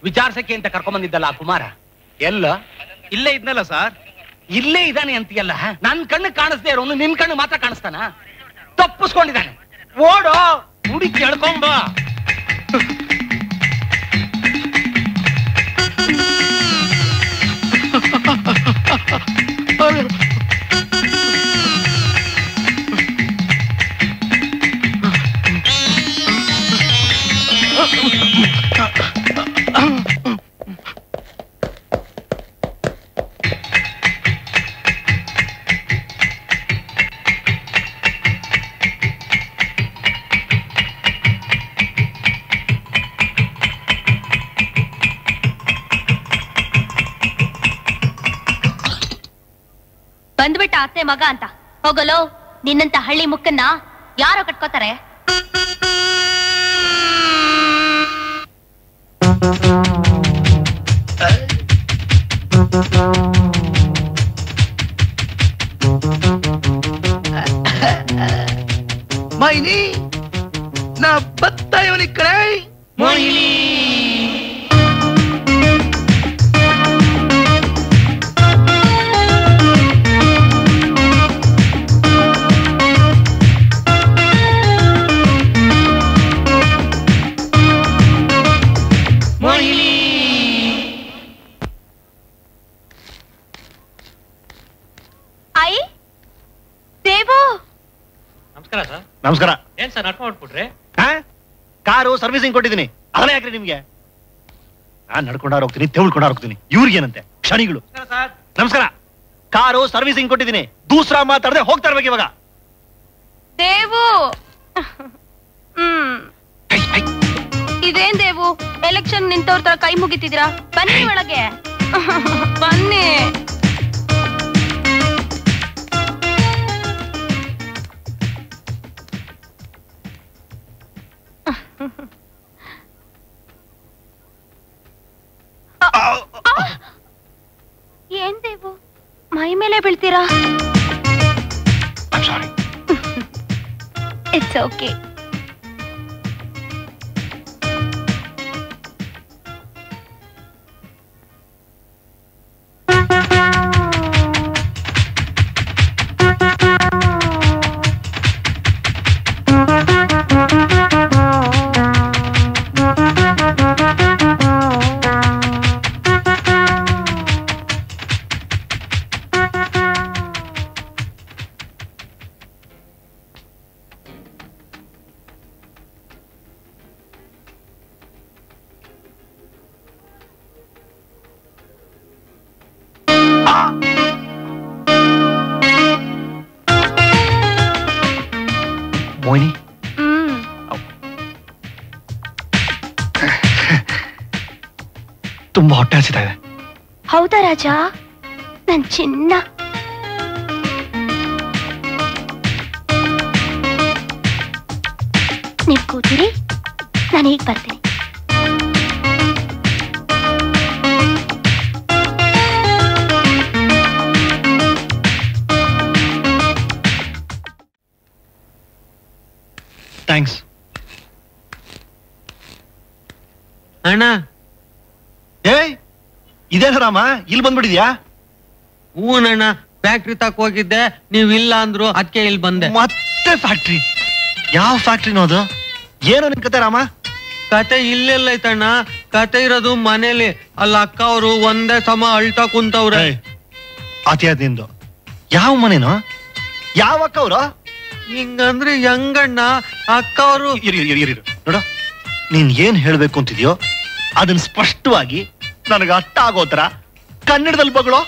ವಿಚಾರಿಸಕ್ಕೆ ಅಂತ ಕರ್ಕೊಂಬಂದಿದ್ದಲ್ಲ ಆ ಕುಮಾರ ಎಲ್ಲ ಇಲ್ಲೇ ಇದ್ನಲ್ಲ ಸರ್. ಇಲ್ಲೇ ಇದ್ದಾನೆ ಅಂತೀಯಲ್ಲ, ನನ್ ಕಣ್ಣು ಕಾಣಿಸ್ದೇ ಇರೋನು ನಿನ್ ಕಣ್ಣು ಮಾತ್ರ ಕಾಣಿಸ್ತಾನ? ತಪ್ಪಿಸ್ಕೊಂಡಿದ್ದಾನೆ. ಓಡೋ, ಹುಡಿ ಕೇಳ್ಕೊಂಬ. ಬಂದ್ಬಿಟ್ಟ ಅತ್ತೆ ಮಗ ಅಂತ. ಹೋಗಲೋ, ನಿನ್ನಂತ ಹಳ್ಳಿ ಮುಕ್ಕನ್ನ ಯಾರೋ ಕಟ್ಕೋತಾರೆ? ಮೈನಿ ನಾ ಬತ್ತ ಇವನಿ ಕಡೆ ಮೈನಿ ನಮಸ್ಕಾರ. ಏನ್ ಸರ್ ನಡ್ಕೊಂಡು ಹೊಟ್ಬಿಟ್ರಿ? ಕಾರು ಸರ್ವಿಸಿಂಗ್ ಕೊಟ್ಟಿದ್ದೀನಿ, ಅದನ್ನ ಯಾಕ್ರಿ ನಿಮ್ಗೆ? ನಾನ್ ನಡ್ಕೊಂಡಾರ ಹೋಗ್ತೀನಿ, ತೆವಳ್ಕೊಂಡಾರ ಹೋಗ್ತೀನಿ, ಇವ್ರಿಗೇನಂತೆ ಕ್ಷಣಿಗಳು. ನಮಸ್ಕಾರ. ಕಾರು ಸರ್ವಿಸಿಂಗ್ ಕೊಟ್ಟಿದ್ದೀನಿ, ದೂಸರಾ ಮಾತಾಡದೆ ಹೋಗ್ತಾ ಇರ್ಬೇಕು ಇವಾಗ. ದೇವು, ಇದೇನ್ ದೇವು ಎಲೆಕ್ಷನ್ ನಿಂತವ್ರ ತರ ಕೈ ಮುಗಿತಿದ್ದೀರಾ? ಬನ್ನಿ ಒಳಗೆ ಬನ್ನಿ. ಏನ್ ದೇವು ಮೈ ಮೇಲೆ ಬೀಳ್ತೀರಾ? It's okay. ಮೋಹಿನಿ, ತುಂಬಾ ಹೊಟ್ಟೆ ಹಸಿತಾ ಇದೆ. ಹೌದಾ ರಾಜ, ನನ್ ಚಿನ್ನ. ನೀವ್ ಕೂತಿರಿ, ನಾನು ಈಗ ಬರ್ತೀನಿ. ಥ್ಯಾಂಕ್ಸ್ ಅಣ್ಣ. ಏಯ್, ಇದೇನ ರಾಮ ಇಲ್ಲಿ ಬಂದ್ಬಿಟ್ಟಿದ್ಯಾ? ಹೂನಣ್ಣ, ಫ್ಯಾಕ್ಟ್ರಿ ತಕ್ಕ ಹೋಗಿದ್ದೆ, ನೀವ್ ಇಲ್ಲ ಅಂದ್ರು ಅದಕ್ಕೆ ಇಲ್ಲಿ ಬಂದೆ. ಮತ್ತೆ ಫ್ಯಾಕ್ಟ್ರಿ? ಯಾವ ಫ್ಯಾಕ್ಟ್ರಿನೋ ಅದು? ಏನೋ ನಿನ್ ಕತೆ ರಾಮ? ಕತೆ ಇಲ್ಲೆಲ್ಲ ಐತಣ್ಣ, ಕತೆ ಇರೋದು ಮನೇಲಿ. ಅಲ್ಲ ಅಕ್ಕ ಅವರು ಒಂದೇ ಸಮ ಅಳ್ತಾ ಕುಂತವ್ರೆ. ಅತಿಯಾದ ನಿಂದು. ಯಾವ ಮನೇನೋ? ಯಾವ ಅಕ್ಕ ಅವರು? ಹಿಂಗಂದ್ರೆ ಹೆಂಗಣ್ಣ? ಅಕ್ಕ ಅವರು ನೋಡ, ನೀನ್ ಏನ್ ಹೇಳ್ಬೇಕು ಅಂತಿದ್ಯೋ ಅದನ್ನ ಸ್ಪಷ್ಟವಾಗಿ ನನಗ ಅರ್ಥ ಆಗೋ ತರ ಕನ್ನಡದಲ್ಲಿ ಬಗಳೋ.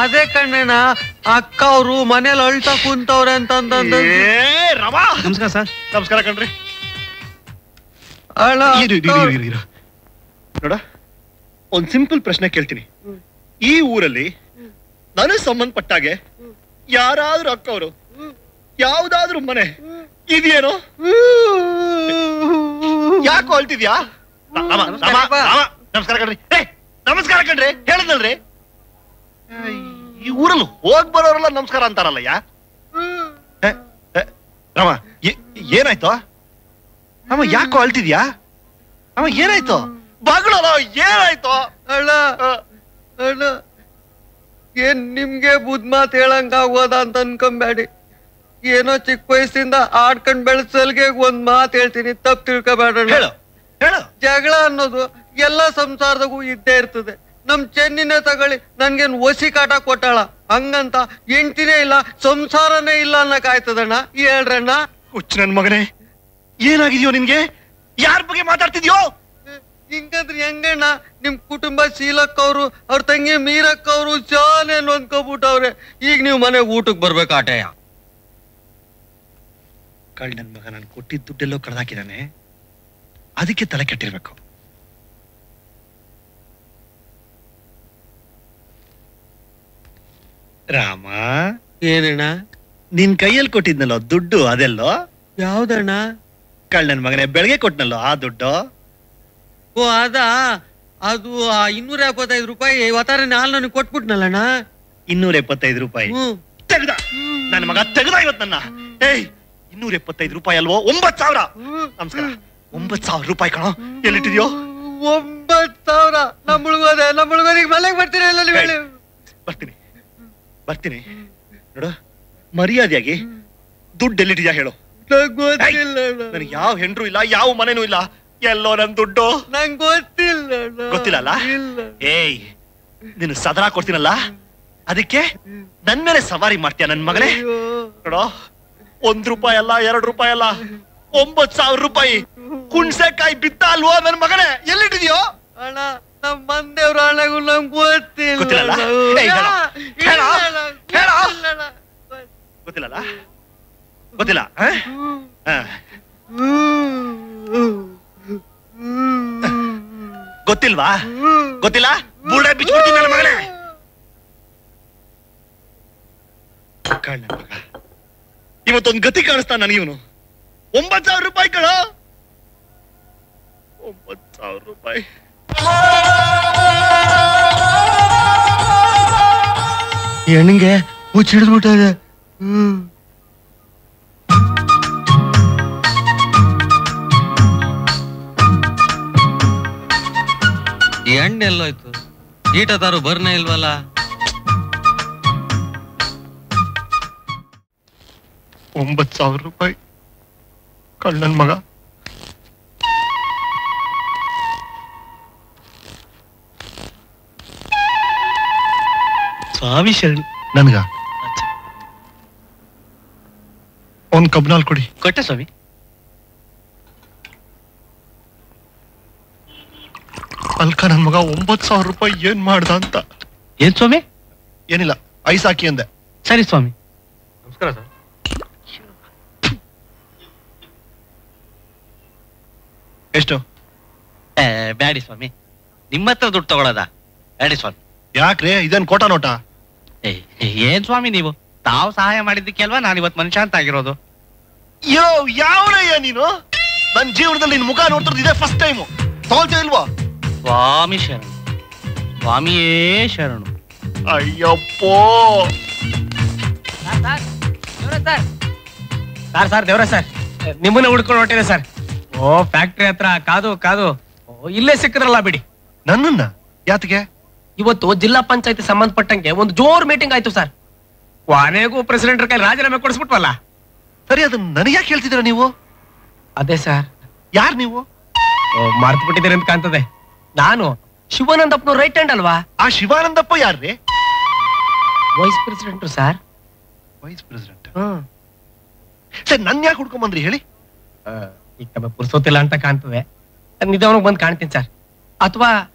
ಅದೇ ಕಣ್ಣಣ್ಣ, ಅಕ್ಕ ಅವರು ಮನೇಲಿ ಅಳ್ತಾ ಕುಂತವ್ರೆ ಅಂತಂದ್ರೆ. ನಮಸ್ಕಾರ ಸರ್. ನಮಸ್ಕಾರ ಕಣ್ರಿ. ನೋಡ, ಒಂದ್ ಸಿಂಪಲ್ ಪ್ರಶ್ನೆ ಕೇಳ್ತೀನಿ. ಈ ಊರಲ್ಲಿ ನನಗೆ ಸಂಬಂಧಪಟ್ಟಾಗೆ ಯಾರಾದ್ರೂ ಅಕ್ಕವರು ಯಾವ್ದಾದ್ರು ಮನೆ ಇದೆಯೇನೋ? ಯಾಕೋ ಅಳ್ತಿದ್ಯಾ? ನಮಸ್ಕಾರ ಕಣ್ರಿ. ನಮಸ್ಕಾರ ಕಣ್ರಿ, ಹೇಳದಲ್ರಿ. ಈ ಊರಲ್ಲಿ ಹೋಗ್ ಬರೋರೆಲ್ಲ ನಮಸ್ಕಾರ ಅಂತಾರಲ್ಲ. ರಾಮ, ಏನಾಯ್ತು? ರಾಮ, ಯಾಕೋ ಅಳ್ತಿದ್ಯಾ? ಅವ ಏನಾಯ್ತು ಬಾಗಳಲ್ಲ ಏನಾಯ್ತು ಅಣ್ಣ ಅಣ್ಣ ಏನ್ ನಿಮ್ಗೆ ಬುದ್ಧ ಮಾತು ಹೇಳಂಗ ಆಗೋದ ಅಂತ ಅನ್ಕೊಂಬೇಡಿ. ಏನೋ ಚಿಕ್ಕ ವಯಸ್ಸಿಂದ ಆಡ್ಕೊಂಡ್ ಬೆಳೆಸಲ್ಗೆ ಒಂದ್ ಮಾತು ಹೇಳ್ತೀನಿ, ತಪ್ಪು ತಿಳ್ಕೊಬೇಡ. ಹೇಳು ಹೇಳು. ಜಗಳ ಅನ್ನೋದು ಎಲ್ಲ ಸಂಸಾರದಾಗೂ ಇದ್ದೇ ಇರ್ತದೆ. ನಮ್ ಚೆನ್ನಿನೇ ತಗೊಳ್ಳಿ, ನನ್ಗೇನ್ ಒಸಿ ಕಾಟ ಕೊಟ್ಟಾಳ, ಹಂಗಂತ ಹೆಂಡ್ತಿನೇ ಇಲ್ಲ ಸಂಸಾರನೇ ಇಲ್ಲ ಅನ್ನಕ್ ಆಯ್ತದಣ್ಣ? ಹೇಳ್ರಣ್ಣ. ಹುಚ್ಚ ನನ್ ಮಗನೇ, ಏನಾಗಿದ್ಯೋ ನಿನ್ಗೆ? ಯಾರ ಬಗ್ಗೆ ಮಾತಾಡ್ತಿದ್ಯೋ? ಹಿಂಗಂದ್ರೆ ಹೆಂಗಣ್ಣ? ನಿಮ್ ಕುಟುಂಬ ಶೀಲಕ್ಕವ್ರು, ಅವ್ರ ತಂಗಿ ಮೀರಕ್ಕವ್ರು ಜಾನೆ ನೊಂದ್ಕೊಬಿಟ್ಟವ್ರೆ. ಈಗ ನೀವು ಮನೆಗೆ ಊಟಕ್ಕೆ ಬರ್ಬೇಕು ಆಟಯ್ಯ. ಕಳ್ ನನ್ ಮಗ ನಾನು ಕೊಟ್ಟಿದ್ದ ದುಡ್ಡೆಲ್ಲೋ ಕಳ್ದಾಕಿದಾನೆ, ಅದಕ್ಕೆ ತಲೆ ಕೆಟ್ಟಿರ್ಬೇಕು. ರಾಮ, ಏನಣ್ಣ? ನಿನ್ ಕೈಯಲ್ಲಿ ಕೊಟ್ಟಿದ್ನಲ್ಲೋ ದುಡ್ಡು ಅದೆಲ್ಲೋ? ಯಾವ್ದಣ್ಣ? ಕಳ್ ನನ್ ಮಗನೇ, ಬೆಳಗ್ಗೆ ಕೊಟ್ನಲ್ಲೋ ಆ ದುಡ್ಡು. ಓ ಅದಾ? ಅದು 275 ರೂಪಾಯಿ ಇವತ್ತಾರ ನಾಲ್ ನನಗೆ ಕೊಟ್ಬಿಟ್ನಲ್ಲಣ್ಣ. 275 ರೂಪಾಯಿ ತೆಗ್ದ ನನ್ನ ಮಗ, ತೆಗ್ದ ಇವತ್ ನನ್ನ. ಏಯ್, 275 ರೂಪಾಯಿ ಅಲ್ವೋ? 9,000. ನಮಸ್ಕಾರ. 9,000 ರೂಪಾಯಿ ಕಣೋ, ಎಲ್ಲಿಟ್ಟಿದ್ಯೋ? 9,000 ನಮ್ಮಳಿಗೋದಿಗೆ ಮನೆಗೆ ಬರ್ತೀರಿ? ಬರ್ತೀನಿ ಬರ್ತೀನಿ. ನೋಡು, ಮರ್ಯಾದೆಯಾಗಿ ದುಡ್ಡು ಎಲ್ಲಿಟ್ಟಿದ್ಯಾ ಹೇಳು. ನನಗೆ ಯಾವ ಹೆಂಡ್ರು ಇಲ್ಲ, ಯಾವ ಮನೆನೂ ಇಲ್ಲ. ಎಲ್ಲೋ ನನ್ ದುಡ್ಡು? ನಂಗೆ ಗೊತ್ತಿಲ್ಲ. ಗೊತ್ತಿಲ್ಲ? ಏಯ್, ನೀನು ಸದರ ಕೊಡ್ತೀನಲ್ಲ, ಅದಕ್ಕೆ ನನ್ ಮೇಲೆ ಸವಾರಿ ಮಾಡ್ತೀಯ ನನ್ ಮಗನೇ? ನೋಡೋ, 1 ರೂಪಾಯಿ ಅಲ್ಲ, 2 ರೂಪಾಯಿ ಅಲ್ಲ, 9,000 ರೂಪಾಯಿ ಹುಣ್ಸೆಕಾಯಿ ಬಿತ್ತ ಅಲ್ವೋ ನನ್ ಮಗನೇ? ಎಲ್ಲಿಟ್ಟಿದ್ಯೋ? ಅಣ್ಣ, ನಮ್ ಮಂದೇವ್ರ ಹಣಗೂ ನಂಗೆ ಗೊತ್ತಿಲ್ಲ. ಗೊತ್ತಿಲ್ಲ? ಗೊತ್ತಿಲ್ಲ? ಗೊತ್ತಿಲ್ವಾ? ಗೊತ್ತಿಲ್ಲ? ಬುಡೆ ಬಿಚ್ಚಿಬಿಡ್ತೀನಿ ನನ್ನ ಮಗನೇ. ಕಣ್ಣ ಮಗ, ಇವತ್ತೊಂದು ಗತಿ ಕಾಣಿಸ್ತಾನ ನನಗೆ ಇವನು. 9,000 ರೂಪಾಯಿ ಕಣ, 9,000 ರೂಪಾಯಿ. ಹೆಣ್ಣಿಗೆ ಮುಚ್ಚಿಡ್ಬಿಟ್ಟದೆ. ಎಣ್ಣೆ ಎಲ್ಲೋಯ್ತು? ಈಟ ತಾರು ಬರ್ನೇ ಇಲ್ವಲ್ಲ? ₹9,000 ಕಳ್ಳನ್ ಮಗ. ಸ್ವಾಮಿ ಶರಣು. ನನ್ಗ ಒಂದ್ ಕಬ್ನಾಲ್ ಕೊಡಿ. ಕೊಟ್ಟೆ ಸ್ವಾಮಿ. ಅಲ್ಕ ನನ್ ಮಗ 9,000 ರೂಪಾಯಿ ಏನ್ ಮಾಡ್ದ ಅಂತ. ಏನ್ ಸ್ವಾಮಿ? ಏನಿಲ್ಲ, ಐಸ್ ಹಾಕಿ ಅಂದೆ. ಸರಿ ಸ್ವಾಮಿ. ನಮಸ್ಕಾರ ಸರ್. ಎಷ್ಟು? ಬ್ಯಾಡಿ ಸ್ವಾಮಿ, ನಿಮ್ಮ ಹತ್ರ ದುಡ್ಡು ತಗೊಳದ? ಬ್ಯಾಡಿ ಸ್ವಾಮಿ. ಯಾಕ್ರೆ, ಇದೇನ್ ಕೋಟ ನೋಟ? ಏನ್ ಸ್ವಾಮಿ ನೀವು? ತಾವು ಸಹಾಯ ಮಾಡಿದ್ದಕ್ಕೆ ಅಲ್ವಾ ನಾನು ಇವತ್ತು ಮನುಷ್ಯ ಅಂತ ಆಗಿರೋದು. ಯಾವನಯ್ಯ ನೀನು? ನನ್ ಜೀವನದಲ್ಲಿ ನಿನ್ ಮುಖ ನೋಡ್ತಿರೋದು ಇದೇ ಫಸ್ಟ್ ಟೈಮು. ತಗೊಳ್ತೀಯ ಇಲ್ವಾ? ಸ್ವಾಮಿ ಶರಣು, ಸ್ವಾಮಿಯೇ ಶರಣು. ಅಯ್ಯಪ್ಪೋ. ಸರ್ ದೇವ್ರ ಸರ್, ನಿಮ್ಮನ್ನ ಹುಡ್ಕೊಂಡು ಹೊಟ್ಟಿದೆ ಸರ್. ಓ, ಫ್ಯಾಕ್ಟ್ರಿ ಹತ್ರ ಕಾದು ಕಾದು ಇಲ್ಲೇ ಸಿಕ್ಕದ್ರಲ್ಲ ಬಿಡಿ. ನನ್ನನ್ನ ಯಾತಿಗೆ? ಇವತ್ತು ಜಿಲ್ಲಾ ಪಂಚಾಯತಿ ಸಂಬಂಧಪಟ್ಟಂಗೆ ಒಂದು ಜೋರ್ ಮೀಟಿಂಗ್ ಆಯ್ತು ಸರ್. ಕೊನೆಗೂ ಪ್ರೆಸಿಡೆಂಟ್ ಕೈ ರಾಜೀನಾಮೆ ಕೊಡಿಸ್ಬಿಟ್ವಲ್ಲ. ಸರಿ, ಅದನ್ನ ನನಗೆ ಯಾಕೆ ಹೇಳ್ತಿದ್ದೀರಾ ನೀವು? ಅದೇ ಸರ್. ಯಾರು ನೀವು? ಮರ್ತು ಬಿಟ್ಟಿದ್ದೀರಿ ಅಂತ ಕಾಣ್ತದೆ. ನಾನು ಶಿವಾನಂದಪ್ಪನ ರೈಟ್ ಹ್ಯಾಂಡ್ ಅಲ್ವಾ? ಆ ಶಿವಾನಂದಪ್ಪ ಯಾರ್ರಿ? Vice president sir. Vice president? Sir, ನನ್ ಯಾಕೆ ಹುಡ್ಕೊಂಡ್ ಬಂದ್ರಿ ಹೇಳಿ? ಈಗ ಪುರ್ಸೋತಿಲ್ಲ ಅಂತ ಕಾಣ್ತದೆ. ನಿಧಾನಕ್ಕೆ ಬಂದ್ ಕಾಣ್ತೀನಿ ಸರ್. ಅಥವಾ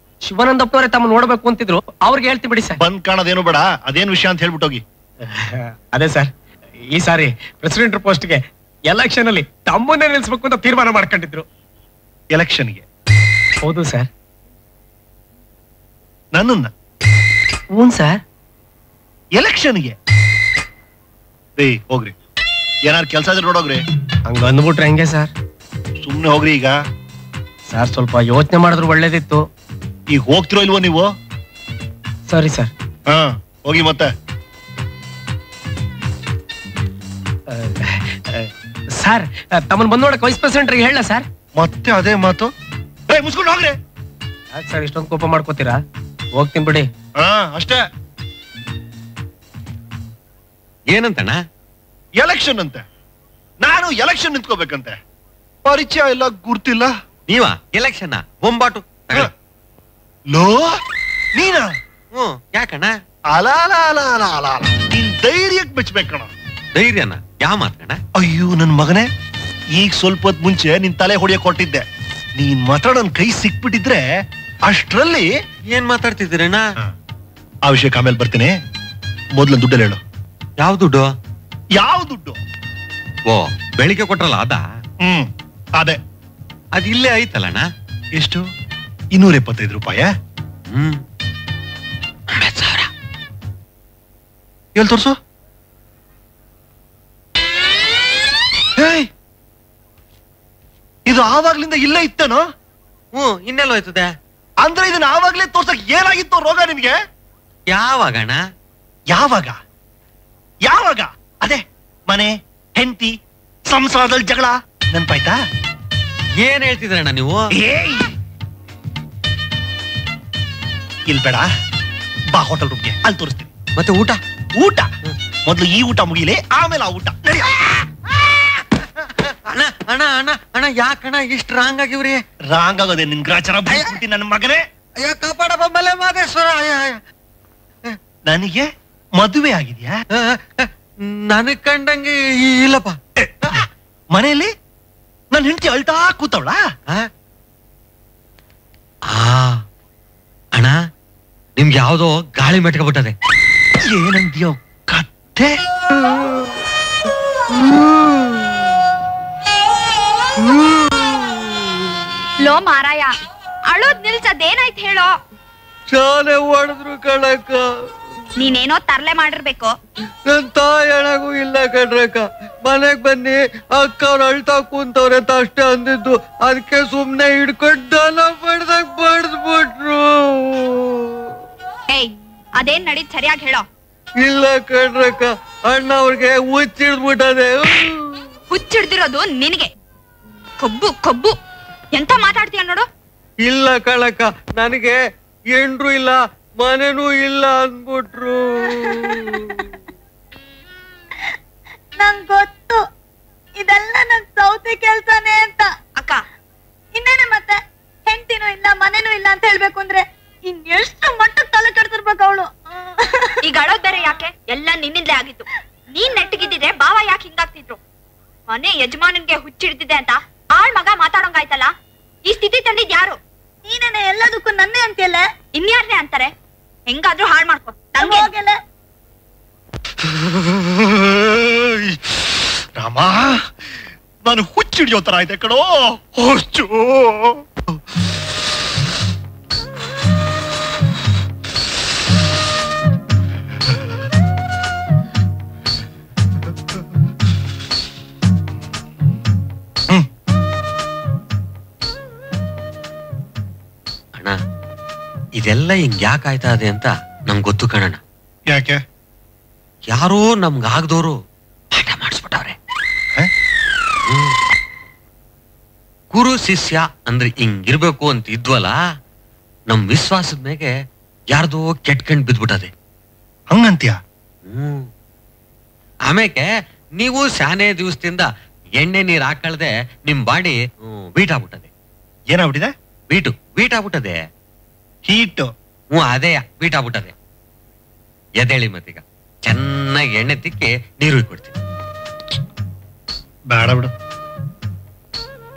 ಶಿವಾನಂದಪ್ಪನವರೇ ತಮ್ಮ ನೋಡ್ಬೇಕು ಅಂತಿದ್ರು, ಅವ್ರಿಗೆ ಹೇಳ್ತಿ ಬಿಡಿ ಸರ್. ಬಂದ್ ಕಾಣೋದೇನು ಬೇಡ, ಅದೇನ್ ವಿಷಯ ಅಂತ ಹೇಳ್ಬಿಟ್ಟೋಗಿ. ಅದೇ ಸರ್, ಈ ಸಾರಿ ಪ್ರೆಸಿಡೆಂಟ್ ಪೋಸ್ಟ್ಗೆ ಎಲೆಕ್ಷನ್ ಅಲ್ಲಿ ತಮ್ಮನ್ನೇ ನಿಲ್ಸ್ಬೇಕು ಅಂತ ತೀರ್ಮಾನ ಮಾಡ್ಕೊಂಡಿದ್ರು. ಎಲೆಕ್ಷನ್ಗೆ? ಹೌದು ಸರ್. ನನ್ನನ್ನ? ಹ್ಞೂ ಸರ್. ಎಲೆಕ್ಷನ್ಗೆ? ಹೋಗ್ರಿ, ಏನಾರು ಕೆಲಸ ಇದ್ರೆ ನೋಡೋಗ್ರಿ. ಹಂಗ ಅಂದ್ಬಿಟ್ರೆ ಹೆಂಗೆ ಸರ್? ಸುಮ್ನೆ ಹೋಗ್ರಿ. ಈಗ ಸರ್ ಸ್ವಲ್ಪ ಯೋಚನೆ ಮಾಡಿದ್ರು ಒಳ್ಳೇದಿತ್ತು. ಈಗ ಹೋಗ್ತಿರೋ ಇಲ್ವೋ ನೀವು? ಸರಿ ಸರ್. ಹಾ, ಹೋಗಿ ಮತ್ತೆ. ಸರ್, ತಮ್ಮನ್ ಬಂದ್ ನೋಡಕ್ ವೈಸ್ ಪ್ರೆಸಿಡೆಂಟ್ ಹೇಳ ಸರ್. ಮತ್ತೆ ಅದೇ ಮಾತು? ಮುಸ್ಕೊಂಡು ಹೋಗ್ರಿ. ಯಾಕೆ ಸರ್ ಇಷ್ಟೊಂದು ಕೋಪ ಮಾಡ್ಕೋತೀರಾ? ಹೋಗ್ತೀನಿ ಬಿಡಿ. ಅಷ್ಟೇ. ಏನಂತಣ್ಣ? ಎಲೆಕ್ಷನ್ ಅಂತೆ. ನಾನು ಎಲೆಕ್ಷನ್ ನಿಂತ್ಕೋಬೇಕಂತೆ. ಪರಿಚಯ ಇಲ್ಲ, ಗುರ್ತಿಲ್ಲ. ನೀವ ಎಲೆಕ್ಷನ್ ಬೊಂಬಾಟು ಲೋ ನೀನಾ? ಯಾಕಣ್ಣ? ನೀನ್ ಧೈರ್ಯಕ್ಕೆ ಮೆಚ್ಬೇಕಣ. ಧೈರ್ಯನ ಯಾವ ಮಾತ್ಕಣ್ಣ? ಅಯ್ಯೋ ನನ್ ಮಗನೇ, ಈಗ ಸ್ವಲ್ಪ ಹೊತ್ತು ಮುಂಚೆ ನಿನ್ ತಲೆ ಹೊಡಿಯಕ್ ಕೊಟ್ಟಿದ್ದೆ. ನೀನ್ ಮಾತ್ರ ನನ್ ಕೈ ಸಿಕ್ಬಿಟ್ಟಿದ್ರೆ ಅಷ್ಟ್ರಲ್ಲಿ. ಏನ್ ಮಾತಾಡ್ತಿದ್ದೀರಣ್ಣ? ಆ ವಿಷಯಕ್ಕೆ ಆಮೇಲೆ ಬರ್ತೀನಿ. ಮೊದ್ಲು ದುಡ್ಡಲ್ಲಿ ಹೇಳು. ಯಾವ ದುಡ್ಡು? ಯಾವ ದುಡ್ಡು? ಓ, ಬೆಳಿಗ್ಗೆ ಕೊಟ್ರಲ್ಲ ಅದ? ಅದೇ. ಅದಿಲ್ಲೇ ಐತಲ್ಲಣ್ಣ. ಎಷ್ಟು? 275 ರೂಪಾಯಿ. 9,000. ಎಲ್ಲಿ ತೋರ್ಸು. ಇದು ಆವಾಗ್ಲಿಂದ ಇಲ್ಲೇ ಇತ್ತೇನೋ? ಇನ್ನೆಲ್ಲ ಹೋಯ್ತದೆ. ಅಂದ್ರೆ ಇದನ್ನ ಆವಾಗ್ಲೇ ತೋರ್ಸಕ್ ಏನಾಗಿತ್ತು ರೋಗ ನಿನ್ಗೆ? ಯಾವಾಗಣ್ಣ? ಯಾವಾಗ ಯಾವಾಗ? ಅದೇ ಮನೆ, ಹೆಂಡತಿ, ಸಂಸಾರದಲ್ಲಿ ಜಗಳ ನೆನ್ಪಾಯ್ತಾ? ಏನ್ ಹೇಳ್ತಿದ್ರಣ್ಣ ನೀವು? ಇಲ್ ಬೇಡ, ಬಾ ಹೋಟೆಲ್ ರೂಮ್ಗೆ, ಅಲ್ಲಿ ತೋರಿಸ್ತೀನಿ. ಮತ್ತೆ ಊಟ? ಊಟ ಮೊದ್ಲು ಈ ಊಟ ಮುಗಿಲಿ, ಆಮೇಲೆ ಆ ಊಟ. ಅಣ್ಣ ಅಣ್ಣ ಅಣ್ಣ ಅಣ್ಣ, ಯಾಕಣ್ಣ ಇಷ್ಟು ರಾಂಗ್ ಆಗಿವ್ರಿ? ರಾಂಗ್ ಆಗೋದೆ ನಿನ್ ಗ್ರಾಚಾರ ಬಿಟ್ಬಿಟ್ಟಿ ನನ್ನ ಮಗನೇ. ಅಯ್ಯೋ ಕಾಪಾಡ ಬೊಮ್ಮಲೆ ಮಾದೇಶ್ವರ. ನನಗೆ ಮದುವೆ ಆಗಿದ್ಯಾ? ನನಗ್ ಕಂಡಂಗೆ ಇಲ್ಲಪ್ಪ. ಮನೆಯಲ್ಲಿ ನನ್ನ ಹೆಂಡತಿ ಅಳ್ತಾ ಕೂತವಳ. ಅಣ್ಣ, ನಿಮ್ಗೆ ಯಾವ್ದೋ ಗಾಳಿ ಮೆಟ್ಕೊಬಿಟ್ಟದೆ. ಏನಂದ್ಯೋ ಕತ್ತೆ? ಲೋ ಮಾರಾಯ, ಅಳೋದ್ ನಿಲ್ಸದೇನಾಯ್ತು ಹೇಳೋ? ಶಾಲೆ ಹೊಡೆದ್ರು ಕಣಕ್ಕ. ನೀನೇನೋ ತರ್ಲೆ ಮಾಡಿರ್ಬೇಕು. ನನ್ ತಾಯಿ ಅಣಗೂ ಇಲ್ಲ ಕಣ್ರಕ್ಕ. ಮನೆಗ್ ಬನ್ನಿ, ಅಕ್ಕ ಅವ್ರು ಅಳ್ತಾ ಕೂತವ್ರೆ ಅಂತ ಅಷ್ಟೇ ಅಂದಿದ್ದು. ಅದಕ್ಕೆ ಸುಮ್ನೆ ಹಿಡ್ಕೊಂಡ್ ದನ ಬಡ್ದಾಗ ಬಡ್ದ್ಬಿಟ್ರು. ಏಯ್, ಅದೇನ್ ನಡೀದ್ ಸರಿಯಾಗಿ ಹೇಳೋ. ಇಲ್ಲ ಕಣ್ರಕ್ಕ, ಅಣ್ಣ ಅವ್ರಿಗೆ ಹುಚ್ಚಿಡ್ಬಿಟ್ಟದೆ. ಹುಚ್ಚಿಡ್ದಿರೋದು ನಿನಗೆ. ಕೊಬ್ಬು ಕೊಬ್ಬು ಎಂತ ಮಾತಾಡ್ತೀಯ ನೋಡು. ಇಲ್ಲ ಕಣಕ್ಕ, ನನಗೆ ಎಂಡ್ರು ಇಲ್ಲ, ಮನೆನೂ ಇಲ್ಲ ಅಂದ್ಬಿಟ್ರು. ನಂಗ್ ಗೊತ್ತು ಇದೆಲ್ಲ ನನ್ ಸೌತಿ ಕೆಲ್ಸನೇ ಅಂತ. ಅಕ್ಕ, ಇನ್ನೇನೆ ಮತ್ತೆ? ಹೆಂಡತಿನೂ ಇಲ್ಲ, ಮನೆನೂ ಇಲ್ಲ ಅಂತ ಹೇಳ್ಬೇಕು ಅಂದ್ರೆ ಇನ್ನೆಷ್ಟು ಮಟ್ಟಕ್ಕೆ ತಲೆ ಕೆಡ್ತಿರ್ಬೇಕು ಅವಳು. ಈಗ ಅಳೋದ್ ಬೇರೆ ಯಾಕೆ? ಎಲ್ಲ ನಿನ್ನಿಂದಲೇ ಆಗಿತ್ತು. ನೀನ್ ನೆಟ್ಟಗಿದ್ದಿದ್ರೆ ಬಾವ ಯಾಕೆ ಹಿಂಗಾಗ್ತಿದ್ರು? ಮನೆ ಯಜಮಾನನ್ಗೆ ಹುಚ್ಚಿಡ್ತಿದ್ದೆ ಅಂತ ಆಳ್ ಮಗ ಮಾತಾಡೋಂಗಾಯ್ತಲ್ಲ. ಈ ಸ್ಥಿತಿ ತಂದಿದ್ ಯಾರು? ನೀನೇನೆ ಎಲ್ಲದಕ್ಕೂ ನನ್ನೇ ಅಂತೀಯಲ್ಲ. ಇನ್ಯಾರನೇ ಅಂತಾರೆ? ಹೆಂಗಾದ್ರೂ ಹಾಳ್ ಮಾಡ್ಕೊ. ಹೋಗಲ್ಲ ರಾಮ, ನಾನು ಹುಚ್ಚಿಡಿಯೋ ತರ ಆಯ್ತೆ ಕಣೋ. ಹುಚ್ಚು. ಅಣ್ಣ, ಇದೆಲ್ಲ ಹಿಂಗ್ ಯಾಕೆ ಆಯ್ತಾ ಇದೆ ಅಂತ ನಂಗೆ ಗೊತ್ತು ಕಣಣ್ಣ. ಯಾಕೆ? ಯಾರೋ ನಮ್ಗಾಗ್ದೋರು ಪಾಠ ಮಾಡಿಸ್ಬಿಟ್ಟವ್ರೆ. ಗುರು ಶಿಷ್ಯ ಅಂದ್ರೆ ಹಿಂಗಿರ್ಬೇಕು ಅಂತ ಇದ್ವಲ್ಲ, ನಮ್ ವಿಶ್ವಾಸದ ಮೇಲೆ ಯಾರ್ದೋ ಕೆಟ್ಕಂಡ್ ಬಿದ್ಬಿಟ್ಟದೆ. ಹಂಗಂತ್ಯ? ಆಮೇಲೆ ನೀವು ಶಾನೆ ದಿವಸದಿಂದ ಎಣ್ಣೆ ನೀರ್ ಹಾಕಳ್ದೆ ನಿಮ್ ಬಾಡಿ ವೀಟ್ ಆಗ್ಬಿಟ್ಟದೆ. ಏನಾಗ್ಬಿಟ್ಟಿದೆ? ವೀಟ್ ಆಗ್ಬಿಟ್ಟದೆ. ಹೀಟು? ಅದೇ ವೀಟ್ ಆಗ್ಬಿಟ್ಟದೆ. ಎದೇಳಿ ಮತ್ತೀಗ ಚೆನ್ನಾಗಿ ಎಣ್ಣೆ ತಿಕ್ಕಿ ನೀರು ಕೊಡ್ತೀನಿ. ಬೇಡ ಬಿಡು,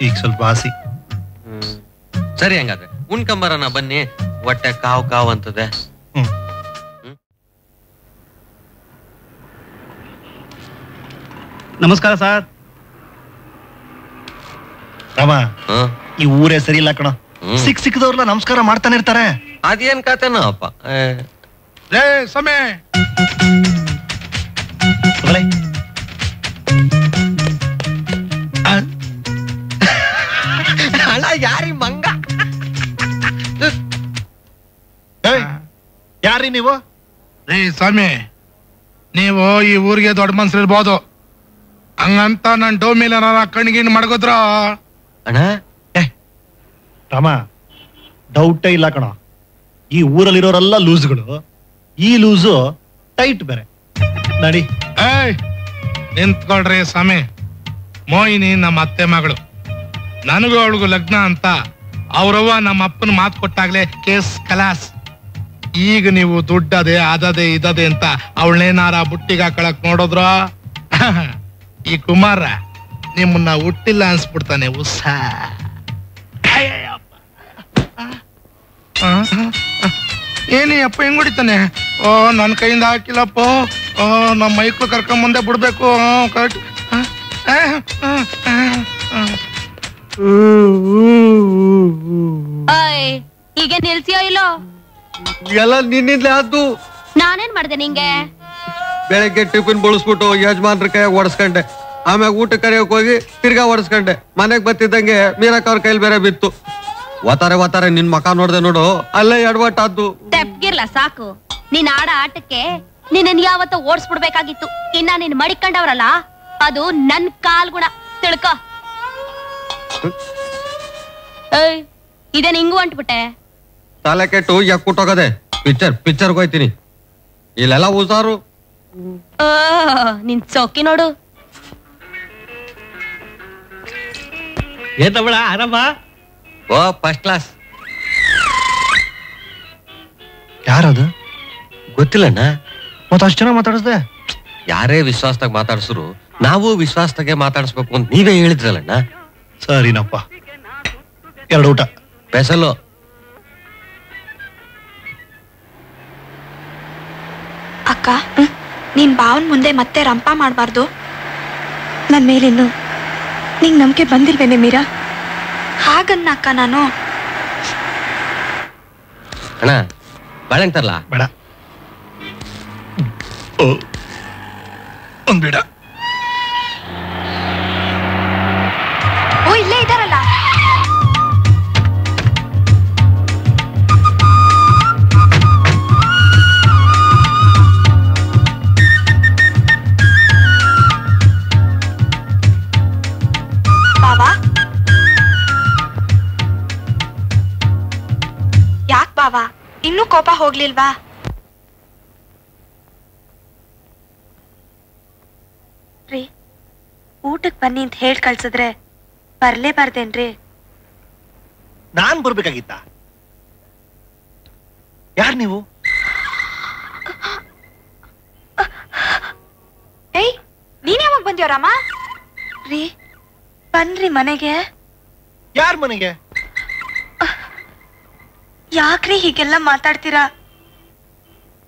ಈಗ ಸ್ವಲ್ಪ ಆಸಿ. ಸರಿ, ಹಂಗಾದ್ರೆ ಉಣ್ಕಂಬರನ ಬನ್ನಿ. ಹೊಟ್ಟೆ ಕಾವ್ ಅಂತದೆ. ನಮಸ್ಕಾರ ಸರ್. ರಾಮ, ಈ ಊರೇ ಸರಿ ಇಲ್ಲ ಕಣ. ಸಿಕ್ಕದವ್ರಲ್ಲ ನಮಸ್ಕಾರ ಮಾಡ್ತಾನೆ ಇರ್ತಾರೆ. ಅದೇನ್ ಕತೆನೋ ಅಪ್ಪ. ಸಮಯ ಅಣ್ಣ, ಯಾರಿ ಮಂಗ? ಯಾರಿ ನೀವು? ಸ್ವಾಮಿ, ನೀವು ಈ ಊರಿಗೆ ದೊಡ್ಡ ಮನ್ಸರು ಇರ್ಬೋದು, ಹಂಗಂತ ನನ್ ಡೋ ಮೇಲೆ ಕಣ್ಗಿಣ್ ಮಡಗೋದ್ರ ಅಣ್ಣ ರಾಮ ಡೌಟೇ ಇಲ್ಲ ಕಣ, ಈ ಊರಲ್ಲಿರೋರೆಲ್ಲ ಲೂಸ್ಗಳು, ಈ ಲೂಸು ಟೈಟ್ ಬೇರೆ. ನಡಿ. ಏಯ್ ನಿಂತ್ಕೊಳ್ರಿ ಸ್ವಾಮಿ. ಮೋಹಿನಿ ನಮ್ಮ ಅತ್ತೆ ಮಗಳು, ನನಗೂ ಅವಳಿಗೂ ಲಗ್ನ ಅಂತ ಅವ್ರವ್ವ ನಮ್ಮ ಅಪ್ಪನ ಮಾತು ಕೊಟ್ಟಾಗ್ಲೇ ಕೇಸ್ ಕಲಾಸ್. ಈಗ ನೀವು ದುಡ್ಡದೆ ಅದದೆ ಇದದೆ ಅಂತ ಅವಳನೇನಾರ ಬುಟ್ಟಿಗೆ ಹಾಕೊಳಕ್ ನೋಡಿದ್ರ ಈ ಕುಮಾರ ನಿಮ್ಮನ್ನ ಹುಟ್ಟಿಲ್ಲ ಅನ್ಸ್ಬಿಡ್ತಾನೆ. ಉಸ್ಸ ಏನಿ ಅಪ್ಪ ಹೆಂಗ್ ಹೊಡಿತಾನೆ? ಓ ನನ್ನ ಕೈಯಿಂದ ಹಾಕಿಲ್ಲಪ್ಪ. ಓ ನಮ್ಮ ಮೈಕ್ಳು ಕರ್ಕೊಂಡ್ ಮುಂದೆ ಬಿಡ್ಬೇಕು. ಕರೆಕ್ಟ್. ಈಗ ನಿಲ್ಸಿಯೋ ಇಲ್ಲೋ? ಎಲ್ಲ ನಿನ್ನಿಂದಲೇ ಆದ್ದು. ನಾನೇನ್ ಮಾಡ್ದೆ ನಿಂಗೆ? ಬೆಳಗ್ಗೆ ಟಿಫಿನ್ ಬಳಸ್ಬಿಟ್ಟು ಯಜಮಾನ್ರ ಕೈಯಾಗ ಓಡಿಸ್ಕೊಂಡೆ, ಆಮ್ಯಾಗ ಊಟ ಕರೆಯೋಕ್ ಹೋಗಿ ತಿರ್ಗಾ ಓಡಿಸ್ಕೊಂಡೆ. ಮನೆಗ್ ಬತ್ತಿದ್ದಂಗೆ ಮೀರಕ್ ಅವ್ರ ಕೈಲಿ ಬೇರೆ ಬಿತ್ತು. ಒತ್ತಾರೆ ನಿನ್ ಮಕ ನೋಡ್ದೆ ನೋಡು, ಅಲ್ಲೇ ಎಡವಟ್ಟಾದ್ದು. ತೆಪ್ಗಿರ್ಲ ಸಾಕು. ನೀನ್ ಆಡ ಆಟಕ್ಕೆ ನಿನ್ನ ಯಾವತ್ತ ಓಡಿಸ್ಬಿಡ್ಬೇಕಾಗಿತ್ತು. ಇನ್ನ ನೀನ್ ಮಡಿಕೊಂಡವ್ರಲ್ಲ, ಅದು ನನ್ ಕಾಲ್ ಗುಣ ತಿಳ್ಕೊ. ಇದೇನ್ ಹಿಂಗು ಅಂಟ್ಬಿಟ್ಟೆ? ತಲೆ ಕೆಟ್ಟು ಯಾಕುಟ್ಟೋಗದೆ. ಪಿಕ್ಚರ್ಗೆ ಹೋಯ್ತೀನಿ. ಇಲ್ಲೆಲ್ಲ ಉಸಾರು. ನಿನ್ ಚೌಕಿ ನೋಡು. ಏ ತಮ್ಮಳ ಆರಾಮ? ಓ ಫಸ್ಟ್ ಕ್ಲಾಸ್. ಯಾರದು? ಗೊತ್ತಿಲ್ಲಣ್ಣ. ಮತ್ತ ಅಷ್ಟು ಜನ ಮಾತಾಡಿಸ್ದೆ? ಯಾರೇ ವಿಶ್ವಾಸದಾಗ ಮಾತಾಡ್ಸರು ನಾವು ವಿಶ್ವಾಸದಾಗೆ ಮಾತಾಡಿಸ್ಬೇಕು ಅಂತ ನೀವೇ ಹೇಳಿದ್ರಲ್ಲಣ್ಣ. ಸರಿನಪ್ಪ. 2 ಊಟ ಸ್ಪೆಷಲು. ಅಕ್ಕ, ನೀನ್ ಬಾವನ್ ಮುಂದೆ ಮತ್ತೆ ರಂಪ ಮಾಡ್ಬಾರ್ದು. ನನ್ ಮೇಲಿನ್ನು ನಿಂಗ್ ನಂಬಿಕೆ ಬಂದಿಲ್ವೇನೆ ಮೀರಾ? ಹಾಗನ್ನ ಅಕ್ಕ ನಾನು. ಅಣ್ಣ ಬಾಳೆಹಣ್ಣು ತರ್ಲಾ? ಬೇಡ. ಒಂದ್ ಬೇಡ. ಓ ಇಲ್ಲೇ ಇದಾರಲ್ಲ. ಬಾವಾ, ಯಾಕ್ ಬಾವಾ ಇನ್ನೂ ಕೋಪ ಹೋಗ್ಲಿಲ್ವಾ? ರೀ, ಊಟಕ್ ಬನ್ನಿ ಅಂತ ಹೇಳ್ ಕಳ್ಸಿದ್ರೆ ಬರ್ಲೇಬಾರ್ದೇನ್ರಿ? ನಾನ್ ಬರ್ಬೇಕಾಗಿತ್ತ? ಯಾರ್ ನೀವು? ಏಯ್, ನೀನ್ ಯಾವಾಗ ಬಂದ್ಯೋ ರಾಮ? ರೀ ಬನ್ರಿ ಮನೆಗೆ. ಯಾರ್ ಮನೆಗೆ? ಯಾಕ್ರಿ ಹೀಗೆಲ್ಲ ಮಾತಾಡ್ತೀರಾ?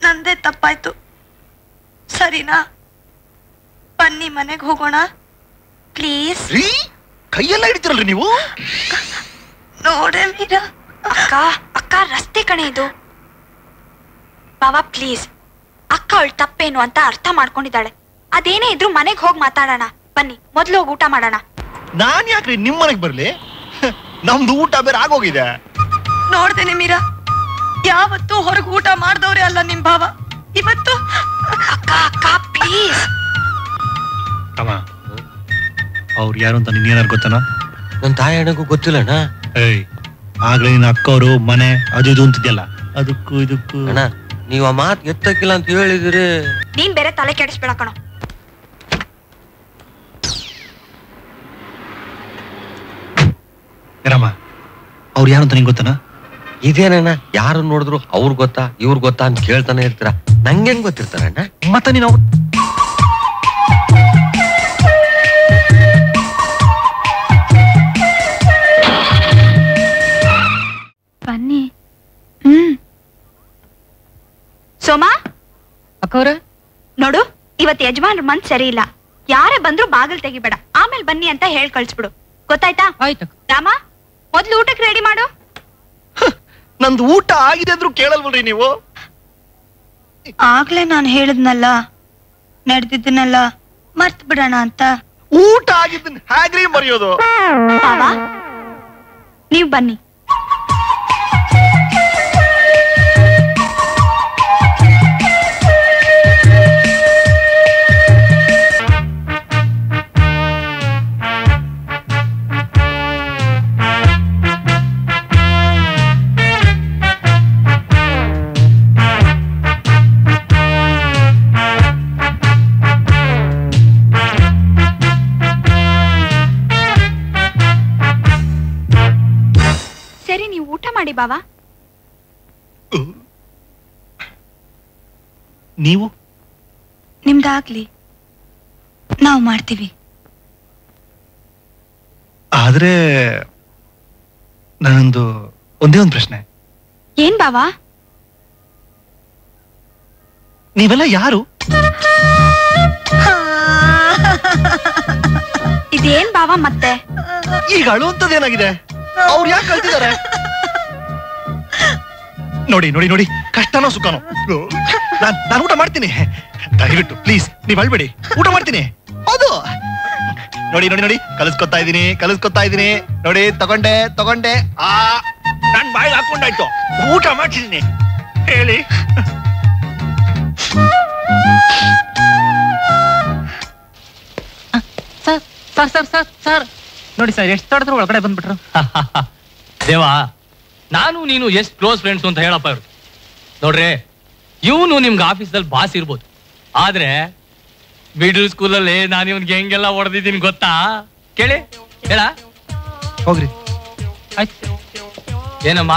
ನಂದೇ ತಪ್ಪಾಯ್ತು, ಸರಿನಾ? ಬನ್ನಿ ಮನೆಗೆ ಹೋಗೋಣ ಪ್ಲೀಸ್. ರೀ, ಕೈಯೆಲ್ಲ ಹಿಡಿತಿರಲ್ರಿ ನೀವು? ನೋಡೆ ಮೀರಾ. ಅಕ್ಕ ರಸ್ತೆ ಕಣೆ ಇದು. ಬಾವಾ ಪ್ಲೀಸ್, ಅಕ್ಕ ಅವಳ ತಪ್ಪೇನು ಅಂತ ಅರ್ಥ ಮಾಡ್ಕೊಂಡಿದ್ದಾಳೆ. ಅದೇನೇ ಇದ್ರು ಮನೆಗ್ ಹೋಗಿ ಮಾತಾಡೋಣ. ಬನ್ನಿ, ಮೊದ್ಲು ಹೋಗಿ ಊಟ ಮಾಡೋಣ. ನಾನ್ ಯಾಕ್ರಿ ನಿಮ್ ಮನೆಗ್ ಬರ್ಲಿ? ನಮ್ದು ಊಟ ಬೇರೆ ಆಗೋಗಿದೆ. ನೋಡ್ದೇನೆ ಮೀರಾ, ಯಾವತ್ತೂ ಹೊರಗೆ ಊಟ ಮಾಡ್ದವ್ರೆ ಅಲ್ಲ ನಿಮ್ ಭಾವ. ಇವತ್ತು ಅಕ್ಕ ಪ್ಲೀಸ್. ಅವ್ರು ಯಾರು ಅಂತ ನಿನ್ ಏನಾರು ಗೊತ್ತನ? ನನ್ ತಾಯಿ ಅಣ್ಣಗೂ ಗೊತ್ತಿಲ್ಲಣ್ಣ. ಏಯ್, ಆಗ್ಲೇ ನಿನ್ನ ಅಕ್ಕವರು ಮನೆ ಅದು ಇದು ಅಂತಿದ್ಯಲ್ಲ, ಅದಕ್ಕೂ ಇದಕ್ಕೂ. ಅಣ್ಣ ನೀವ್ ಆ ಮಾತ್ ಎತ್ತಕ್ಕಿಲ್ಲ ಅಂತ ಹೇಳಿದಿರಿ. ನೀನ್ ಬೇರೆ ತಲೆ ಕೆಡಿಸ್ಬೇಡ ಕಣೋ. ರಾಮ, ಅವ್ರು ಯಾರು ಅಂತ ನಿಂಗೆ ಗೊತ್ತನ? ಇದೇನಣ್ಣ, ಯಾರು ನೋಡಿದ್ರು ಅವ್ರ ಗೊತ್ತಾ ಇವ್ರ ಗೊತ್ತಾ ಅಂತ ಕೇಳ್ತಾನೆ ಇರ್ತೀರ. ನಂಗೇನ್ ಗೊತ್ತಿರ್ತಾರಣ್ಣ? ಮತ್ತೆ ನೀನು ಬನ್ನಿ. ಸೋಮಾ ಅಕ್ಕವ್ರ ನೋಡು, ಇವತ್ ಯಜಮಾನ್ರ ಮನ್ಸ್ ಸರಿ ಇಲ್ಲ. ಯಾರೇ ಬಂದ್ರು ಬಾಗಿಲ್ ತೆಗಿಬೇಡ, ಆಮೇಲೆ ಬನ್ನಿ ಅಂತ ಹೇಳ್ ಕಳ್ಸ್ಬಿಡು. ಗೊತ್ತಾಯ್ತಾ? ಆಯ್ತು. ರಾಮ, ಮೊದ್ಲು ಊಟಕ್ಕೆ ರೆಡಿ ಮಾಡು. ನಂದು ಊಟ ಆಗಿದೆ ಅಂದ್ರೂ ಕೇಳಲ್ವಲ್ರಿ ನೀವು? ಆಗ್ಲೇ ನಾನು ಹೇಳಿದ್ನಲ್ಲ, ನಡೆದಿದ್ದನ್ನೆಲ್ಲ ಮರ್ತ್ ಬಿಡೋಣ ಅಂತ. ಊಟ ಆಗಿದ್ದನ್ ಹೇಗ್ರಿ ಮರೆಯೋದು? ಬಾವಾ, ನೀವ್ ಬನ್ನಿ. ಸರಿ ನೀವು ಊಟ ಮಾಡಿ ಬಾವಾ. ನೀವು ನಿಮ್ದಾಗ್ಲಿ, ನಾವು ಮಾಡ್ತೀವಿ. ಆದ್ರೆ ನಾನೊಂದು ಒಂದೇ ಒಂದು ಪ್ರಶ್ನೆ. ಏನ್ ಬಾವಾ? ನೀವೆಲ್ಲ ಯಾರು? ಇದೇನ್ ಬಾವಾ ಮತ್ತೆ? ಈಗ ಅಳುವಂತದ್ದೇನಾಗಿದೆ? ಅವ್ರು ಯಾಕೆ ಕಳ್ತಿದ್ದಾರೆ? ನೋಡಿ ನೋಡಿ ನೋಡಿ, ಕಷ್ಟನೋ ಸುಖನೋ ನಾನು ಊಟ ಮಾಡ್ತೀನಿ. ದಯವಿಟ್ಟು ಪ್ಲೀಸ್ ನೀವ್ ಅಳ್ಬೇಡಿ, ಊಟ ಮಾಡ್ತೀನಿ. ಹೌದು, ನೋಡಿ ನೋಡಿ ನೋಡಿ, ಕಲಿಸ್ಕೊತಾ ಇದೀನಿ ನೋಡಿ. ತಗೊಂಡೆ ನನ್ ಬಾಯಿಗೆ ಹಾಕೊಂಡಾಯ್ತು. ಊಟ ಮಾಡ್ತಿದ್ದೀನಿ ಹೇಳಿ. ಸರ್ ನೋಡಿ ಸರ್, ಎಷ್ಟು ತಡೆದ್ರು ಒಳಗಡೆ ಬಂದ್ಬಿಟ್ರು. ದೇವಾ, ನಾನು ನೀನು ಎಷ್ಟು ಕ್ಲೋಸ್ ಫ್ರೆಂಡ್ಸ್ ಅಂತ ಹೇಳಪ್ಪ ಇವ್ರು. ನೋಡ್ರಿ, ಇವನು ನಿಮ್ಗೆ ಆಫೀಸಲ್ಲಿ ಬಾಸ್ ಇರ್ಬೋದು, ಆದ್ರೆ ಮಿಡಲ್ ಸ್ಕೂಲಲ್ಲಿ ನಾನು ಇವನ್ಗೆ ಹೆಂಗೆಲ್ಲ ಹೊಡೆದಿದ್ದೀನಿ ಗೊತ್ತಾ? ಕೇಳಿ ಹೇಳ. ಹೋಗ್ರಿ. ಆಯ್ತು. ಏನಮ್ಮ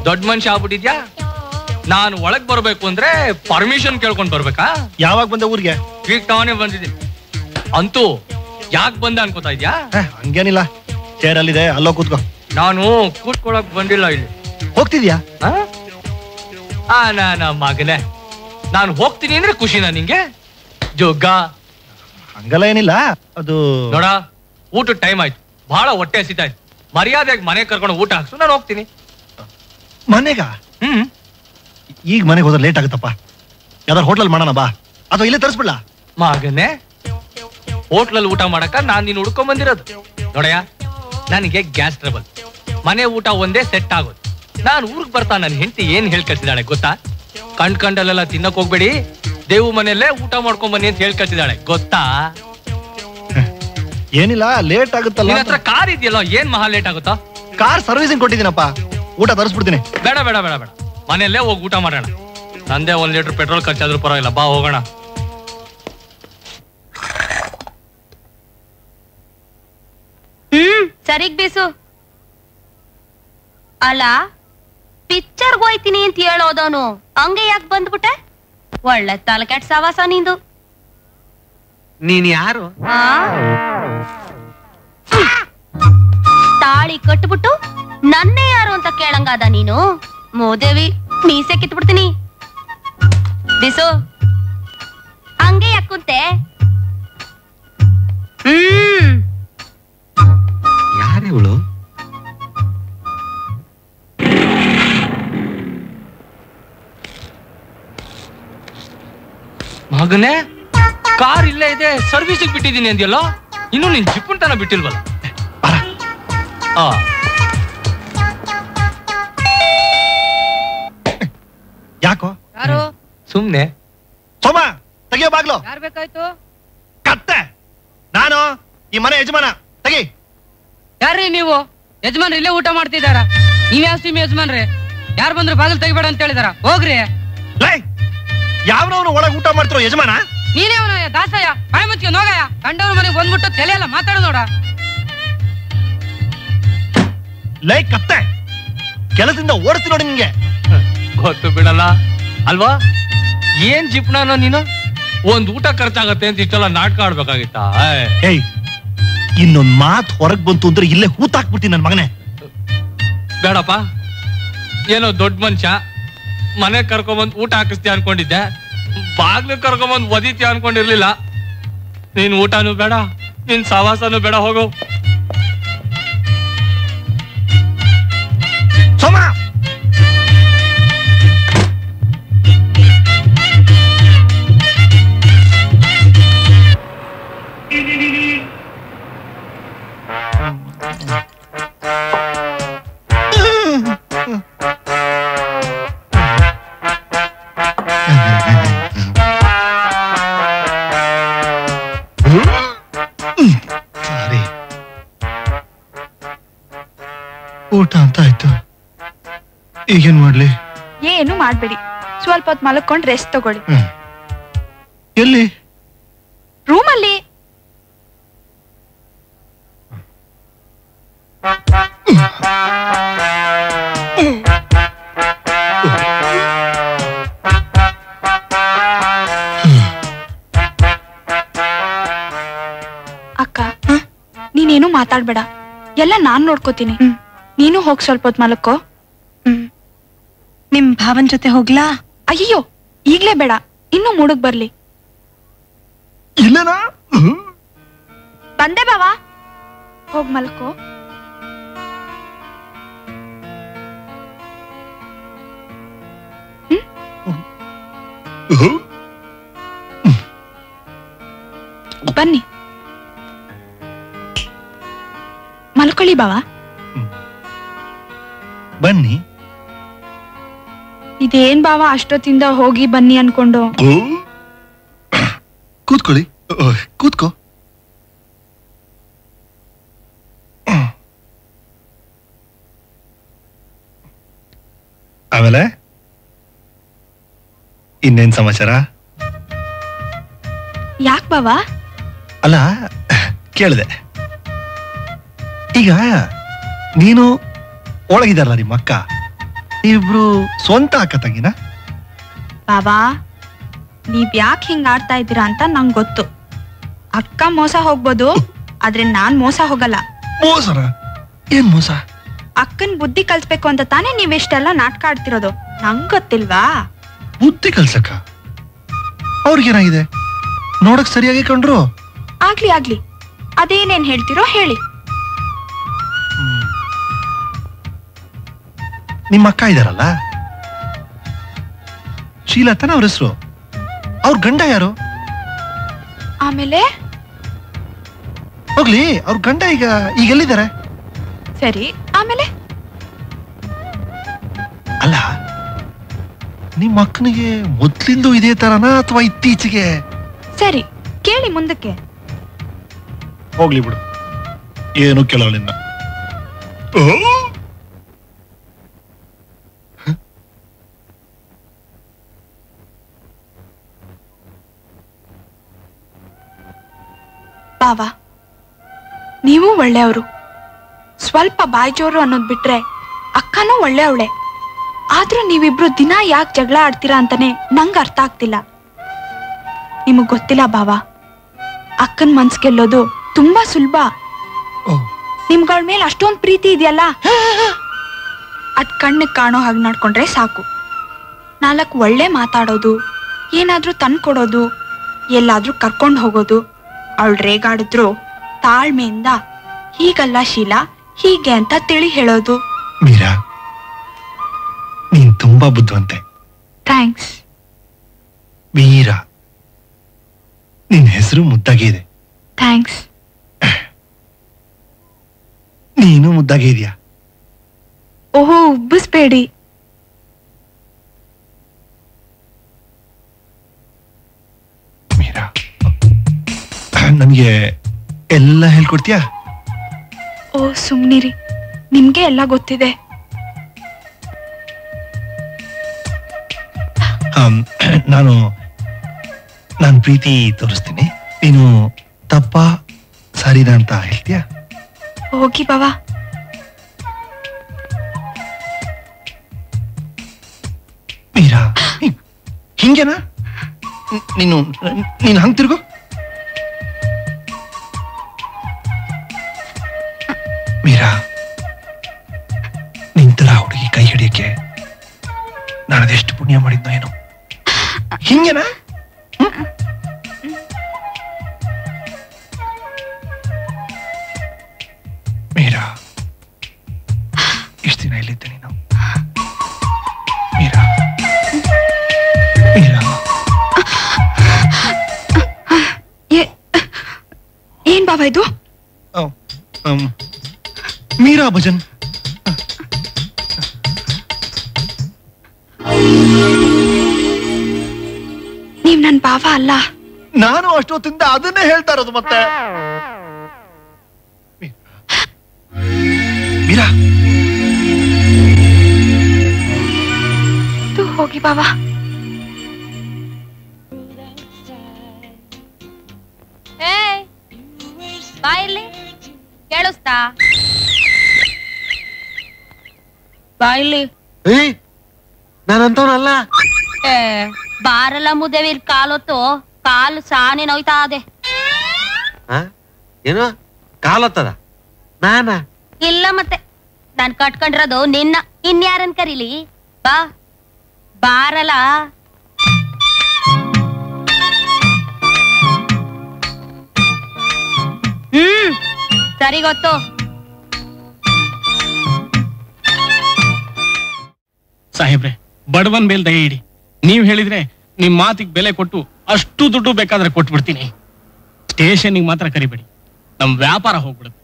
ದೊಡ್ಡ ಮನುಷ್ಯ ಆಗ್ಬಿಟ್ಟಿದ್ಯಾ? ನಾನು ಒಳಗ್ ಬರ್ಬೇಕು ಅಂದ್ರೆ ಪರ್ಮಿಷನ್ ಕೇಳ್ಕೊಂಡ್ ಬರ್ಬೇಕಾ? ಯಾವಾಗ ಬಂದೆ ಊರಿಗೆ? ಈಗ ತಾನೇ ಬಂದಿದ್ದೀನಿ. ಅಂತೂ ಯಾಕೆ ಬಂದ ಅನ್ಕೋತಾ ಇದ್ಯಾ? ಹಂಗೇನಿಲ್ಲ, ಚೇರ್ ಅಲ್ಲಿದೆ, ಅಲ್ಲೋ ಕೂತ್ಕೋ. ನಾನು ಕೂತ್ಕೊಳಕ್ ಬಂದಿಲ್ಲ ಇಲ್ಲಿ. ಹೋಗ್ತಿದ್ಯಾ? ನಾನ ಮಗನೇ, ನಾನು ಹೋಗ್ತೀನಿ ಅಂದ್ರೆ ಖುಷಿನಾ ನಿಂಗೆ? ಜೋಗ ಹಂಗಲ್ಲ ಏನಿಲ್ಲ, ಅದು ನೋಡ, ಊಟದ ಟೈಮ್ ಆಯ್ತು, ಬಹಳ ಹೊಟ್ಟೆ ಹಸಿತಾಯ್ತು. ಮರ್ಯಾದೆಗೆ ಮನೆ ಕರ್ಕೊಂಡು ಊಟ ಹಾಕ್ಸು, ನಾನು ಹೋಗ್ತೀನಿ. ಮನೆಗ? ಈಗ ಮನೆಗೆ ಹೋದ್ರೆ ಲೇಟ್ ಆಗುತ್ತಪ್ಪ. ಯಾವ್ದಾರು ಹೋಟ್ಲಲ್ಲಿ ಮಾಡೋಣ ಬಾ, ಅಥವಾ ಇಲ್ಲೇ ತರಿಸ್ಬಿಡ್ಲಾ? ಮಗನೇ, ಹೋಟ್ಲಲ್ಲಿ ಊಟ ಮಾಡಕ ನಾನ್ ನೀನು ಹುಡ್ಕೊಂಡ್ ಬಂದಿರೋದು. ನೋಡಯ್ಯ, ನನಗೆ ಗ್ಯಾಸ್ ಟ್ರಬಲ್, ಮನೆ ಊಟ ಒಂದೇ ಸೆಟ್ ಆಗೋದು. ನಾನು ಊರಿಗೆ ಬರ್ತಾ ನನ್ನ ಹೆಂಡತಿ ಏನ್ ಹೇಳ್ ಕಳ್ಸಿದಾಳೆ ಗೊತ್ತಾ? ಕಂಡಲ್ಲೆಲ್ಲ ತಿನ್ನಕ್ ಹೋಗ್ಬೇಡಿ, ದೇವು ಮನೆಯಲ್ಲೇ ಊಟ ಮಾಡ್ಕೊಂಡ್ ಬನ್ನಿ ಅಂತ ಹೇಳ್ ಕಳ್ಸಿದಾಳೆ ಗೊತ್ತಾ? ಏನಿಲ್ಲ, ಲೇಟ್ ಆಗುತ್ತಲ್ಲ. ನಿನ್ನ ಹತ್ರ ಕಾರ್ ಇದೆಯಲ್ಲ, ಏನ್ ಮಹಾ ಲೇಟ್ ಆಗುತ್ತಾ? ಕಾರ್ ಸರ್ವಿಸಿಂಗ್ ಕೊಟ್ಟಿದ್ದೀನಪ್ಪ, ಊಟ ತರಿಸ್ಬಿಡ್ತೀನಿ. ಬೇಡ ಬೇಡ ಬೇಡ ಬೇಡ, ಮನೆಯಲ್ಲೇ ಹೋಗಿ ಊಟ ಮಾಡೋಣ. ನಂದೇ 1 ಲೀಟರ್ ಪೆಟ್ರೋಲ್ ಖರ್ಚಾದ್ರೂ ಪರವಾಗಿಲ್ಲ, ಬಾ ಹೋಗೋಣ. ಸರಿಗ್ ಬೀಸು. ಅಲ್ಲ, ಪಿಕ್ಚರ್ಗೆ ಹೋಯ್ತೀನಿ ಅಂತ ಹೇಳೋದವನು ಹಂಗೆ ಯಾಕೆ ಬಂದ್ಬಿಟ್ಟೆ? ಒಳ್ಳೆ ತಲೆ ಕೆಟ್ಟ ಸವಾಸ ನಿಂದು. ನೀನ್ ಯಾರು? ತಾಳಿ ಕಟ್ಬಿಟ್ಟು ನನ್ನೇ ಯಾರು ಅಂತ ಕೇಳಂಗಾದ ನೀನು? ಮೋದೇವಿ, ಮೀಸೆ ಕಿತ್ಬಿಡ್ತೀನಿ. ಬಿಸು, ಹಂಗೆ ಯಾಕುಂತೆ? ಯಾರೇ ಇವಳು? ಮಗನೇ, ಕಾರ್ ಇಲ್ಲೇ ಇದೆ, ಸರ್ವಿಸಿಗೆ ಬಿಟ್ಟಿದ್ದೀನಿ ಅಂದ್ಯಲ್ಲ, ಇನ್ನು ನಿನ್ ಜಿಪ್ಪುಂಟನ ಬಿಟ್ಟಿಲ್ವಲ್ಲ? ಯಾಕೋ? ಯಾರು? ಸುಮ್ನೆ. ಸೋಮ, ತೆಗಿಯೋ ಬಾಗ್ಲು. ಯಾರು ಬೇಕಾಯ್ತು? ಕತ್ತೆ, ನಾನು ಈ ಮನೆ ಯಜಮಾನ. ತೆಗಿ. ಯಾರ್ರೀ ನೀವು? ಯಜಮಾನ್ರಿ ಇಲ್ಲೇ ಊಟ ಮಾಡ್ತಿದಾರ. ನೀವ್ ಯಾವ ಸಿಮ್ ಯಜಮಾನ್ರಿ? ಯಾರು ಬಂದ್ರು ಬಾಗಿಲು ತೆಗಿಬೇಡ ಅಂತ ಹೇಳಿದಾರ, ಹೋಗ್ರಿ. ಯಾವನವನು ಒಳಗೆ ಊಟ ಮಾಡ್ತಿರೋ ಯಜಮಾನ? ನೀನೇ ಅವನಯ್ಯ, ದಾಸಯ್ಯ, ಬಾಯಿ ಮುಚ್ಕೊಂಡು ಹೋಗಯ್ಯ. ಗಂಡವ್ರ ಮನೆಗೆ ಬಂದ್ಬಿಟ್ಟು ತಲೆ ಎಲ್ಲ ಮಾತಾಡೋ ನೋಡ. ಲೈ ಕತ್ತೆ, ಕೆಲಸದಿಂದ ಓಡಿಸ್ತಿ ನೋಡಿ ನಿಂಗೆ. ಗೊತ್ತು ಬಿಡಲ್ಲ ಅಲ್ವಾ? ಏನ್ ಜಿಪ್ನಾನೋ ನೀನು? ಒಂದ್ ಊಟ ಖರ್ಚಾಗತ್ತೆ ಅಂತ ಇಷ್ಟೆಲ್ಲ ನಾಟಕ ಆಡ್ಬೇಕಾಗಿತ್ತ? ಏಯ್, ಇನ್ನೊಂದ್ ಮಾತ್ ಹೊರಗ್ ಬಂತು ಅಂದ್ರೆ ಇಲ್ಲೇ ಹೂತಾಕ್ಬಿಡ್ತೀನಿ ನನ್ ಮಗನೇ. ಬೇಡಪ್ಪ, ಏನೋ ದೊಡ್ಡ ಮನುಷ್ಯ, ಮನೆ ಕರ್ಕೊಂಬಂದ್ ಊಟ ಹಾಕಿಸ್ತೀಯ ಅನ್ಕೊಂಡಿದ್ದೆ, ಬಾಗ್ಲು ಕರ್ಕೊಂಬಂದ್ ಒದಿತೀಯ ಅನ್ಕೊಂಡಿರ್ಲಿಲ್ಲ. ನೀನ್ ಊಟನೂ ಬೇಡ, ನಿನ್ ಸವಾಸನೂ ಬೇಡ, ಹೋಗು. ಸೋಮ, ಊಟ ಅಂತ ಆಯ್ತು, ಈಗೇನ್ ಮಾಡ್ಲಿ? ಏನು ಮಾಡ್ಬೇಡಿ, ಸ್ವಲ್ಪ ಹೊತ್ತು ಮಲ್ಕೊಂಡು ರೆಸ್ಟ್ ತಗೊಳ್ಳಿ. ಎಲ್ಲಿ? ರೂಮಲ್ಲಿ. ಅಕ್ಕ ನೀನೇನು ಮಾತಾಡ್ಬೇಡ, ಎಲ್ಲ ನಾನ್ ನೋಡ್ಕೋತೀನಿ. ನೀನು ಹೋಗ್ ಸ್ವಲ್ಪ ಹೊತ್ತು ಮಲಕ್ಕೋ. ನಿಮ್ ಭಾವನ್ ಜೊತೆ ಹೋಗ್ಲಾ? ಅಯ್ಯೋ ಈಗ್ಲೇ ಬೇಡ, ಇನ್ನು ಮೂಡಕ್ ಬರ್ಲಿ. ಇಲ್ಲನಾ? ಬಂದೆ ಬಾವಾ, ಹೋಗ್ ಮಲ್ಕೋ. ಬನ್ನಿ ಮಲ್ಕೊಳ್ಳಿ ಬಾವಾ. ಬನ್ನಿ. ಇದೇನ್ ಬಾವಾ ಅಷ್ಟೊತ್ತಿಂದ ಹೋಗಿ ಬನ್ನಿ ಅನ್ಕೊಂಡು. ಕೂತ್ಕೊಳ್ಳಿ, ಕೂತ್ಕೋ. ಆಮೇಲೆ ಇನ್ನೇನ್ ಸಮಾಚಾರ? ಯಾಕ್ ಬಾವಾ? ಅಲ್ಲ ಕೇಳಿದೆ, ಈಗ ನೀನು ಒಳಗಿದಾರಲ್ಲ ನಿಮ್ಮ ಅಕ್ಕ, ಇಬ್ರು ಸ್ವಂತ ಅಕ್ಕ ತಂಗಿನ? ಬಾವಾ ನೀವ್ ಯಾಕೆ ಹಿಂಗ್ ಆಡ್ತಾ ಇದ್ದೀರಾ ಅಂತ ನಂಗ್ ಗೊತ್ತು. ಅಕ್ಕ ಮೋಸ ಹೋಗ್ಬೋದು, ಆದ್ರೆ ನಾನ್ ಮೋಸ ಹೋಗಲ್ಲ. ಮೋಸರ? ಏನ್ ಮೋಸ? ಅಕ್ಕನ್ ಬುದ್ಧಿ ಕಲ್ಸ್ಬೇಕು ಅಂತ ತಾನೇ ನೀವೆಷ್ಟೆಲ್ಲ ನಾಟಕ ಆಡ್ತಿರೋದು, ನಂಗ್ ಗೊತ್ತಿಲ್ವಾ? ಬುದ್ಧಿ ಕಲ್ಸಕ್ಕ ಅವ್ರಿಗೇನಾಗಿದೆ? ನೋಡಕ್ ಸರಿಯಾಗಿ ಕಂಡ್ರು. ಆಗ್ಲಿ ಆಗ್ಲಿ, ಅದೇನೇನ್ ಹೇಳ್ತಿರೋ ಹೇಳಿ. ನಿಮ್ಮ ಅಕ್ಕ ಇದಾರಲ್ಲ ಶೀಲತನ ಅವ್ರ ಹೆಸರು, ಅವ್ರ ಗಂಡ ಯಾರು? ಆಮೇಲೆ ಹೋಗ್ಲಿ, ಅವ್ರ ಗಂಡ ಈಗೆಲ್ಲಿದ್ದಾರೆ? ಸರಿ, ಆಮೇಲೆ? ಅಲ್ಲ ನಿಮ್ಮ ಅಕ್ಕನಿಗೆ ಮೊದ್ಲಿಂದು ಇದೇ ತರನಾ ಅಥವಾ ಇತ್ತೀಚೆಗೆ? ಸರಿ ಕೇಳಿ ಮುಂದಕ್ಕೆ. ಹೋಗ್ಲಿ ಬಿಡು, ಏನು ಕೇಳಲ್ಲ ನಿನ್ನ. ಬಾವಾ ನೀವು ಒಳ್ಳೆಯವರು, ಸ್ವಲ್ಪ ಬಾಯ್ಜೋರು ಅನ್ನೋದ್ ಬಿಟ್ರೆ ಅಕ್ಕನೂ ಒಳ್ಳೆಯವಳೆ. ಆದ್ರೂ ನೀವಿಬ್ರು ದಿನ ಯಾಕೆ ಜಗಳ ಆಡ್ತೀರಾ ಅಂತಾನೆ ನಂಗ್ ಅರ್ಥ ಆಗ್ತಿಲ್ಲ. ನಿಮಗ್ ಗೊತ್ತಿಲ್ಲ ಬಾವಾ, ಅಕ್ಕನ್ ಮನ್ಸ್ ಗೆಲ್ಲೋದು ತುಂಬಾ ಸುಲಭ. ನಿಮ್ಗಳ ಮೇಲೆ ಅಷ್ಟೊಂದ್ ಪ್ರೀತಿ ಇದೆಯಲ್ಲ, ಅದ್ ಕಣ್ಣಿಗೆ ಕಾಣೋ ಹಾಗೆ ನಡ್ಕೊಂಡ್ರೆ ಸಾಕು. 4 ಒಳ್ಳೆ ಮಾತಾಡೋದು, ಏನಾದ್ರೂ ತಂದ್ಕೊಡೋದು, ಎಲ್ಲಾದ್ರೂ ಕರ್ಕೊಂಡ್ ಹೋಗೋದು. ಅವಳು ರೇಗಾಡಿದ್ರು ತಾಳ್ಮೆಯಿಂದ ಹೀಗಲ್ಲ ಶೀಲಾ, ಹೀಗೆ ಅಂತ ತಿಳಿ ಹೇಳೋದು. ಮೀರಾ, ನೀನ್ ತುಂಬಾ ಬುದ್ಧಿವಂತೆ. ಥ್ಯಾಂಕ್ಸ್. ಮೀರಾ, ನಿನ್ ಹೆಸರು ಮುದ್ದಾಗೆ ಇದೆ. ಥ್ಯಾಂಕ್ಸ್. ನೀನು ಮುದ್ದಾಗೆ ಇದೆಯಾ? ಓಹೋ, ಉಬ್ಬಿಸ್ಬೇಡಿ. ಮೀರಾ, ನನ್ಗೆ ಎಲ್ಲ ಹೇಳ್ಕೊಡ್ತೀಯಾ? ಓ ಸುಮ್ನಿರಿ, ನಿಮ್ಗೆ ಎಲ್ಲ ಗೊತ್ತಿದೆ. ನಾನು ಪ್ರೀತಿ ತೋರಿಸ್ತೀನಿ, ನೀನು ತಪ್ಪ ಸರಿದ ಅಂತ ಹೇಳ್ತೀಯಾ? ಹೋಗಿ ಬಾವಾ. ಮೀರಾ, ಹಿಂಗೇನಾ? ನೀನು ಹಂಗ್ ತಿರ್ಗು. ಮೀರಾ, ನಿಂತರ ಹುಡುಗಿ ಕೈ ಹಿಡಿಯಕ್ಕೆ ನಾನದೆಷ್ಟು ಪುಣ್ಯ ಮಾಡಿದ್ನೋ ಏನೋ. ಹಿಂಗೇನಾ? ಮೀರಾ, ಇಷ್ಟು ದಿನ ಎಲ್ಲಿದ್ದೆ ನೀನು? ಮೀರಾ, ಮೀರಾ. ಏನ್ ಬಾಬಾ ಇದು? ಮೀರಾ ಭಜನ್. ನೀವ್ ನನ್ ಬಾವ ಅಲ್ಲ. ನಾನು ಅಷ್ಟೊತ್ತಿಂದ ಅದನ್ನೇ ಹೇಳ್ತಾ ಇರೋದು. ಮತ್ತೆ ಮೀರಾ, ಹೋಗಿ ಬಾವಾ. ಬಾ ಇಲ್ಲಿ, ಕೇಳಿಸ್ತಾ? ಬಾಯ್ಲಿ ನಾನಂತವನಲ್ಲ. ಬಾರಲ್ಲ ಮುದೇವಿಲ್ ಕಾಲೊತ್ತು ಕಾಲು ಸಾನೆ ನೋಯ್ತಾ ಅದೆ. ಏನು ಕಾಲತ್ತದ? ನಾನ ಇಲ್ಲ ಮತ್ತೆ ನಾನ್ ಕಟ್ಕೊಂಡಿರೋದು ನಿನ್ನ, ಇನ್ಯಾರನ್ ಕರೀಲಿ? ಬಾ ಬಾರಲ್ಲ. ಸರಿ ಗೊತ್ತು. ಸಾಹೇಬ್ರೆ, ಬಡವನ್ ಮೇಲ್ ದಯ ಇಡಿ. ನೀವ್ ಹೇಳಿದ್ರೆ ನಿಮ್ ಮಾತಿಗೆ ಬೆಲೆ ಕೊಟ್ಟು ಅಷ್ಟು ದುಡ್ಡು ಬೇಕಾದ್ರೆ ಕೊಟ್ಬಿಡ್ತೀನಿ. ಸ್ಟೇಷನ್ಗೆ ಮಾತ್ರ ಕರಿಬೇಡಿ, ನಮ್ ವ್ಯಾಪಾರ ಹೋಗ್ಬಿಡುತ್ತೆ.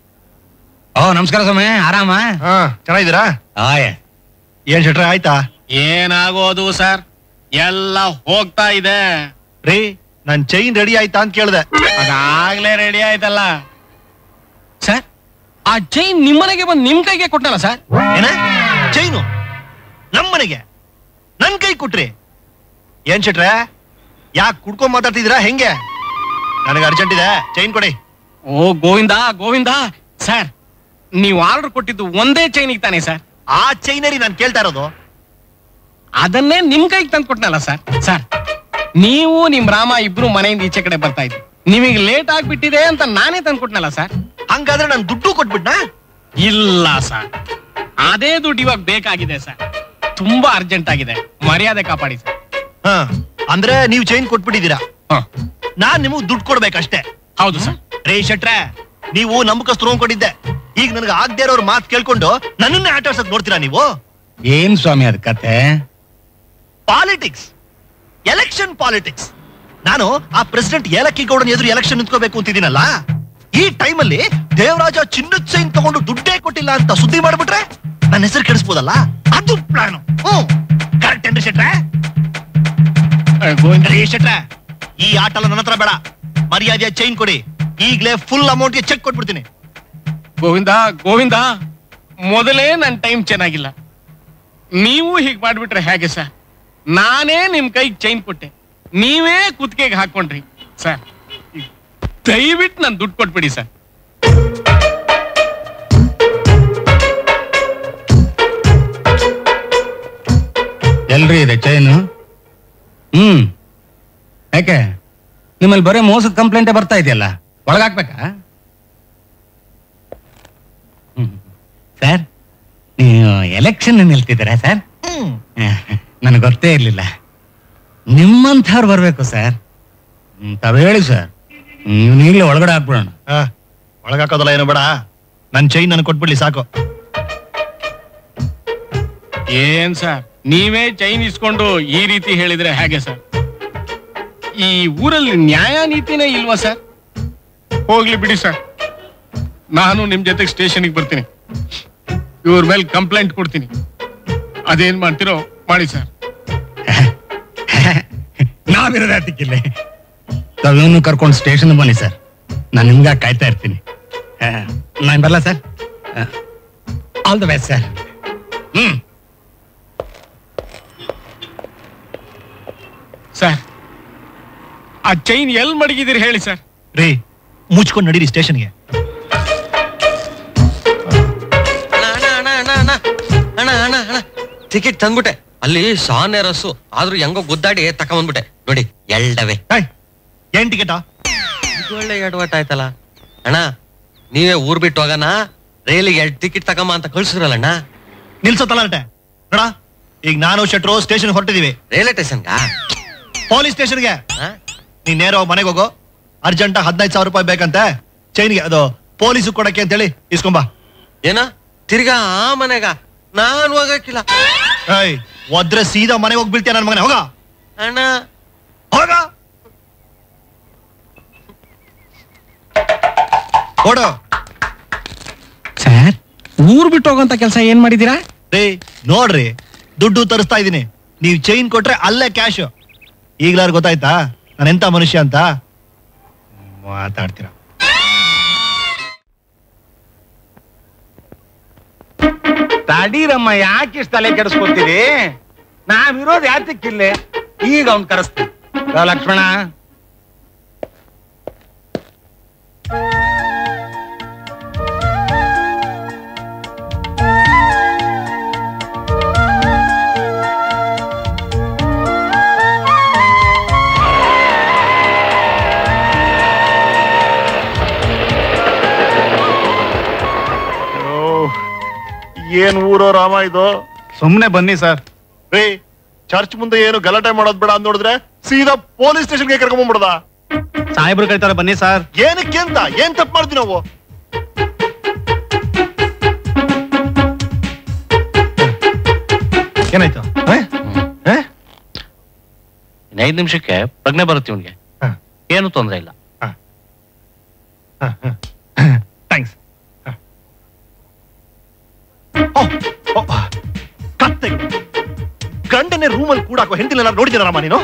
ನಮಸ್ಕಾರ ಸ್ವಾಮಿ, ಆರಾಮ? ಚೆನ್ನಾಗಿದ್ದೀರಾ? ಏನ್ ಶೆಟ್ರೆ ಆಯ್ತಾ? ಏನಾಗೋದು ಸರ್, ಎಲ್ಲ ಹೋಗ್ತಾ ಇದೆ. ರೀ, ನನ್ ಚೈನ್ ರೆಡಿ ಆಯ್ತಾ ಅಂತ ಕೇಳ್ದೆ. ಅದಾಗ್ಲೇ ರೆಡಿ ಆಯ್ತಲ್ಲ ಸರ್. ಆ ಚೈನ್ ನಿಮ್ಮನೆಗೆ ಬಂದು ನಿಮ್ ಕೈಗೆ ಕೊಟ್ಟಲ್ಲ ಸರ್. ಏನ ಚೈನು ನಮ್ಮನೆಗೆ ನನ್ ಕೈ ಕೊಟ್ರಿ? ಏನ್ ಶೆಟ್ರೆ, ಯಾಕೆ ಕುಡ್ಕೊಂಡ್ ಮಾತಾಡ್ತಿದ್ದೀರಾ? ಹೆಂಗೆ? ನನಗೆ ಅರ್ಜೆಂಟ್ ಇದೆ, ಚೈನ್ ಕೊಡಿ. ಓ ಗೋವಿಂದ ಗೋವಿಂದ ಸರ್, ನೀವು ಆರ್ಡರ್ ಕೊಟ್ಟಿದ್ದು ಒಂದೇ ಚೈನಿಗೆ ತಾನೆ ಸರ್? ಆ ಚೈನರಿ ನಾನು ಕೇಳ್ತಾ ಇರೋದು. ಅದನ್ನೇ ನಿಮ್ ಕೈಗೆ ತಂದು ಕೊಟ್ಟನಲ್ಲ ಸರ್. ಸರ್, ನೀವು ನಿಮ್ ರಾಮ ಇಬ್ರು ಮನೆಯಿಂದ ಈಚೆ ಕಡೆ ಬರ್ತಾ ಇದ್ರಿ, ನಿಮಗೆ ಲೇಟ್ ಆಗ್ಬಿಟ್ಟಿದೆ ಅಂತ ನಾನೇ ತಂದು ಕೊಟ್ಟನಲ್ಲ ಸರ್. ಹಂಗಾದ್ರೆ ನಾನು ದುಡ್ಡು ಕೊಟ್ಬಿಟ್ನಾ? ಇಲ್ಲ ಸರ್, ಅದೇ ದುಡ್ಡು ಇವಾಗ ಬೇಕಾಗಿದೆ ಸರ್. ತುಂಬಾ ಅರ್ಜೆಂಟ್ ಆಗಿದೆ, ಮರ್ಯಾದೆ ಕಾಪಾಡಿ ಸರ್. ಅಂದ್ರೆ ನೀವು ಚೈನ್ ಕೊಟ್ಬಿಟ್ಟಿದ್ದೀರಾ, ನಾನ್ ನಿಮಗ್ ದುಡ್ಡು ಕೊಡ್ಬೇಕಷ್ಟೇ. ಹೌದು ಸರ್. ರೇ ಶೆಟ್ರೆ, ನೀವು ನಂಬಿಕಸ್ತರು ಅನ್ಕೊಂಡಿದ್ದೆ, ಈಗ ನನಗೆ ಆಗದೆ ಇರೋರ್ ಮಾತು ಕೇಳ್ಕೊಂಡು ನನ್ನನ್ನೇ ಆಟ ಆಡ್ಸಕ್ ನೋಡ್ತೀರಾ ನೀವು? ಏನ್ ಸ್ವಾಮಿ ಅದ್ ಕತೆ? Politics, election politics. ನಾನು ಆ ಪ್ರೆಸಿಡೆಂಟ್ ಏಲಕ್ಕಿ ಗೌಡನ ಎದುರು ಎಲೆಕ್ಷನ್ ನಿಂತ್ಕೋಬೇಕು ಅಂತಿದ್ದೀನಲ್ಲ, ಈ ಟೈಮಲ್ಲಿ ದೇವರಾಜ ಚಿನ್ನದ ಚೈನ್ ತಗೊಂಡು ದುಡ್ಡೇ ಕೊಟ್ಟಿಲ್ಲ ಅಂತ ಸುದ್ದಿ ಮಾಡ್ಬಿಟ್ರೆ ನನ್ನ ಹೆಸರು ಕೆಡಿಸ್ಬೋದಲ್ಲ, ಅದು ಪ್ಲಾನ್. ಕರೆಕ್ಟ್ ಏನ್ರಿ ಶೆಟ್ರೆ? ಗೋವಿಂದ್ರಿ ಶೆಟ್ರೆ, ಈ ಆಟ ಎಲ್ಲ ನನ್ನ ಹತ್ರ ಬೇಡ, ಮರ್ಯಾದೆಯ ಚೈನ್ ಕೊಡಿ. ಈಗಲೇ ಫುಲ್ ಅಮೌಂಟ್ಗೆ ಚೆಕ್ ಕೊಟ್ಬಿಡ್ತೀನಿ. ಗೋವಿಂದ ಗೋವಿಂದ, ಮೊದಲೇ ನನ್ನ ಟೈಮ್ ಚೆನ್ನಾಗಿಲ್ಲ, ನೀವು ಹೀಗ್ ಮಾಡ್ಬಿಟ್ರೆ ಹೇಗೆ ಸರ್? ನಾನೇ ನಿಮ್ ಕೈಗೆ ಚೈನ್ ಕೊಟ್ಟೆ, ನೀವೇ ಕುತ್ತಿಗೆಗೆ ಹಾಕೊಂಡ್ರಿ ಸರ್. ದಯವಿಟ್ಟು ನನ್ ದುಡ್ಡು ಕೊಟ್ಬಿಡಿ ಸರ್. ಎಲ್ರಿ ಇದೆ ಚೈನು? ಯಾಕೆ ನಿಮ್ಮಲ್ಲಿ ಬರೀ ಮೋಸದ ಕಂಪ್ಲೇಂಟೇ ಬರ್ತಾ ಇದೆಯಲ್ಲ, ಒಳಗಾಕ್ಬೇಕಾ? ಸರ್, ನೀವು ಎಲೆಕ್ಷನ್ ನಿಲ್ತಿದ್ದೀರಾ ಸರ್? ನನಗೆ ಗೊತ್ತೇ ಇರ್ಲಿಲ್ಲ. ನಿಮ್ಮಂಥವ್ರು ಬರ್ಬೇಕು ಸರ್. ತಾವ್ ಹೇಳಿ ಸರ್, ನೀವ್ನೀಗ್ಲೇ ಒಳಗಡೆ ಹಾಕ್ಬಿಡೋಣ. ಒಳಗಾಕೋದಲ್ಲ ಏನು ಬೇಡ, ನನ್ ಚೈನ್ ನನ್ ಕೊಟ್ಬಿಡ್ಲಿ ಸಾಕು. ಏನ್ ಸರ್, ನೀವೇ ಚೈನ್ ಇಸ್ಕೊಂಡು ಈ ರೀತಿ ಹೇಳಿದ್ರೆ ಹೇಗೆ ಸರ್? ಈ ಊರಲ್ಲಿ ನ್ಯಾಯ ನೀತಿನೇ ಇಲ್ವಾ ಸರ್? ಹೋಗ್ಲಿ ಬಿಡಿ ಸರ್, ನಾನು ನಿಮ್ ಜೊತೆಗೆ ಸ್ಟೇಷನ್ಗೆ ಬರ್ತೀನಿ, ಇವ್ರ ಮೇಲೆ ಕಂಪ್ಲೇಂಟ್ ಕೊಡ್ತೀನಿ. ಅದೇನ್ ಮಾಡ್ತಿರೋ ಮಾಡಿ ಸರ್. ನಾವಿರೋದು ಅದಕ್ಕಿಲ್ಲ, ತಾವೇನು ಕರ್ಕೊಂಡು ಸ್ಟೇಷನ್ ಬನ್ನಿ ಸರ್, ನಾನು ನಿಮ್ಗೆ ಕಾಯ್ತಾ ಇರ್ತೀನಿ. ನಾನು ಬರಲ್ಲ sir. All the best sir. Sir, ಆ ಚೈನ್ ಎಲ್ ಮಡಗಿದಿರಿ ಹೇಳಿ ಸರ್. ರೀ, ಮುಚ್ಕೊಂಡು ನಡೀರಿ ಸ್ಟೇಷನ್ಗೆ. ಟಿಕೆಟ್ ತಂದ್ಬಿಟ್ಟೆ, ಅಲ್ಲಿ ಸಾನೆ ರಸ್ಸು, ಆದ್ರೂ ಹೆಂಗೋ ಗುದ್ದಾಡಿ ತಕೊಂಡ್ಬಿಟ್ಟೆ ನೋಡಿ. ಎಲ್ಡವೆ ಏನ್ ಟಿಕೆಟಾ? ಒಳ್ಳೆ ಎಡವಟ್ ಆಯ್ತಲ್ಲ ಅಣ್ಣ. ನೀವೇ ಊರ್ ಬಿಟ್ಟು ಹೋಗೋಣ, ರೈಲಿಗೆ 2 ಟಿಕೆಟ್ ತಗೊಂಬ ಅಂತ ಕಳ್ಸಿರಲ್ಲಣ್ಣ. ನಿಲ್ಸೋ ತಲಾಟೆ ನೋಡ. ಈಗ ನಾನು ಶೆಟ್ರು ಸ್ಟೇಷನ್ ಹೊರಟಿದೀವಿ. ರೈಲ್ವೆ ಸ್ಟೇಷನ್ಗ? ಪೊಲೀಸ್ ಸ್ಟೇಷನ್ಗೆ. ನೀನ್ ನೇರ ಮನೆಗೆ ಹೋಗೋ, ಅರ್ಜೆಂಟ್ 15,000 ರೂಪಾಯಿ ಬೇಕಂತೆ ಚೈನ್ಗೆ, ಅದು ಪೊಲೀಸ್ ಕೊಡಕ್ಕೆ ಅಂತೇಳಿ ಇಸ್ಕೊಂಬಾ. ಏನ ತಿರ್ಗಾ ಆ ಮನೆಗ? ನಾನ್ ಹೋಗಕ್ಕಿಲ್ಲ. ಒದ್ರೆ ಸೀದಾ ಮನೆಗೆ ಹೋಗಿ ಬೀಳ್ತೀಯ ನನ್ ಮಗನೇ. ಹೋಗ ಅಣ್ಣ, ಹೋಗ, ಕೊಡು. ಸರ್, ಊರ್ ಬಿಟ್ಟು ಹೋಗೋಂತ ಕೆಲಸ ಏನ್ ಮಾಡಿದೀರಾ? ರೀ ನೋಡ್ರಿ, ದುಡ್ಡು ತರಿಸ್ತಾ ಇದೀನಿ, ನೀವ್ ಚೈನ್ ಕೊಟ್ರೆ ಅಲ್ಲೇ ಕ್ಯಾಶ್. ಈಗ್ಲಾರು ಗೊತ್ತಾಯ್ತಾ ನಾನು ಎಂತ ಮನುಷ್ಯ ಅಂತ? ಮಾತಾಡ್ತೀರಾ? ತಡೀರಮ್ಮ, ಯಾಕೆ ಇಷ್ಟು ತಲೆ ಕೆಡಿಸ್ಕೊತೀರಿ? ನಾವಿರೋದು ಯಾತಕ್ಕಿಲ್ಲೇ? ಈಗ ಅವ್ನ್ ಕರೆಸ್ತೀನಿ. ಲಕ್ಷ್ಮಣ, ಏನ್ ಊರೋ ರಾಮ ಇದು? ಸುಮ್ನೆ ಬನ್ನಿ ಸರ್. ರೇ, ಚರ್ಚ್ ಮುಂದೆ ಏನು ಗಲಾಟೆ ಮಾಡೋದ್ ಬೇಡ ಅಂತ ನೋಡಿದ್ರೆ ಸೀದಾ ಪೊಲೀಸ್ ಸ್ಟೇಷನ್ಗೆ ಕರ್ಕೊಂಡ್ಬಿಡದ? ಸಾಹೇಬ್ರು ಕರೀತಾರೆ ಬನ್ನಿ ಸರ್. ಏನಕ್ಕೆ ಅಂತ? ಏನ್ ತಪ್ಪು ಮಾಡ್ತೀವಿ ನಾವು? ಏನಾಯ್ತು? 5 ನಿಮಿಷಕ್ಕೆ ಪ್ರಜ್ಞೆ ಬರುತ್ತೆ ಇವನ್ಗೆ. ಏನು ತೊಂದರೆ ಇಲ್ಲ. ಥ್ಯಾಂಕ್ಸ್. ಗಂಡನೇ ರೂಮಲ್ಲಿ ಕೂಡ ಹೆಂಡತಿನೆಲ್ಲ ನೋಡಿದ್ದೀನಮ್ಮ ನೀನು?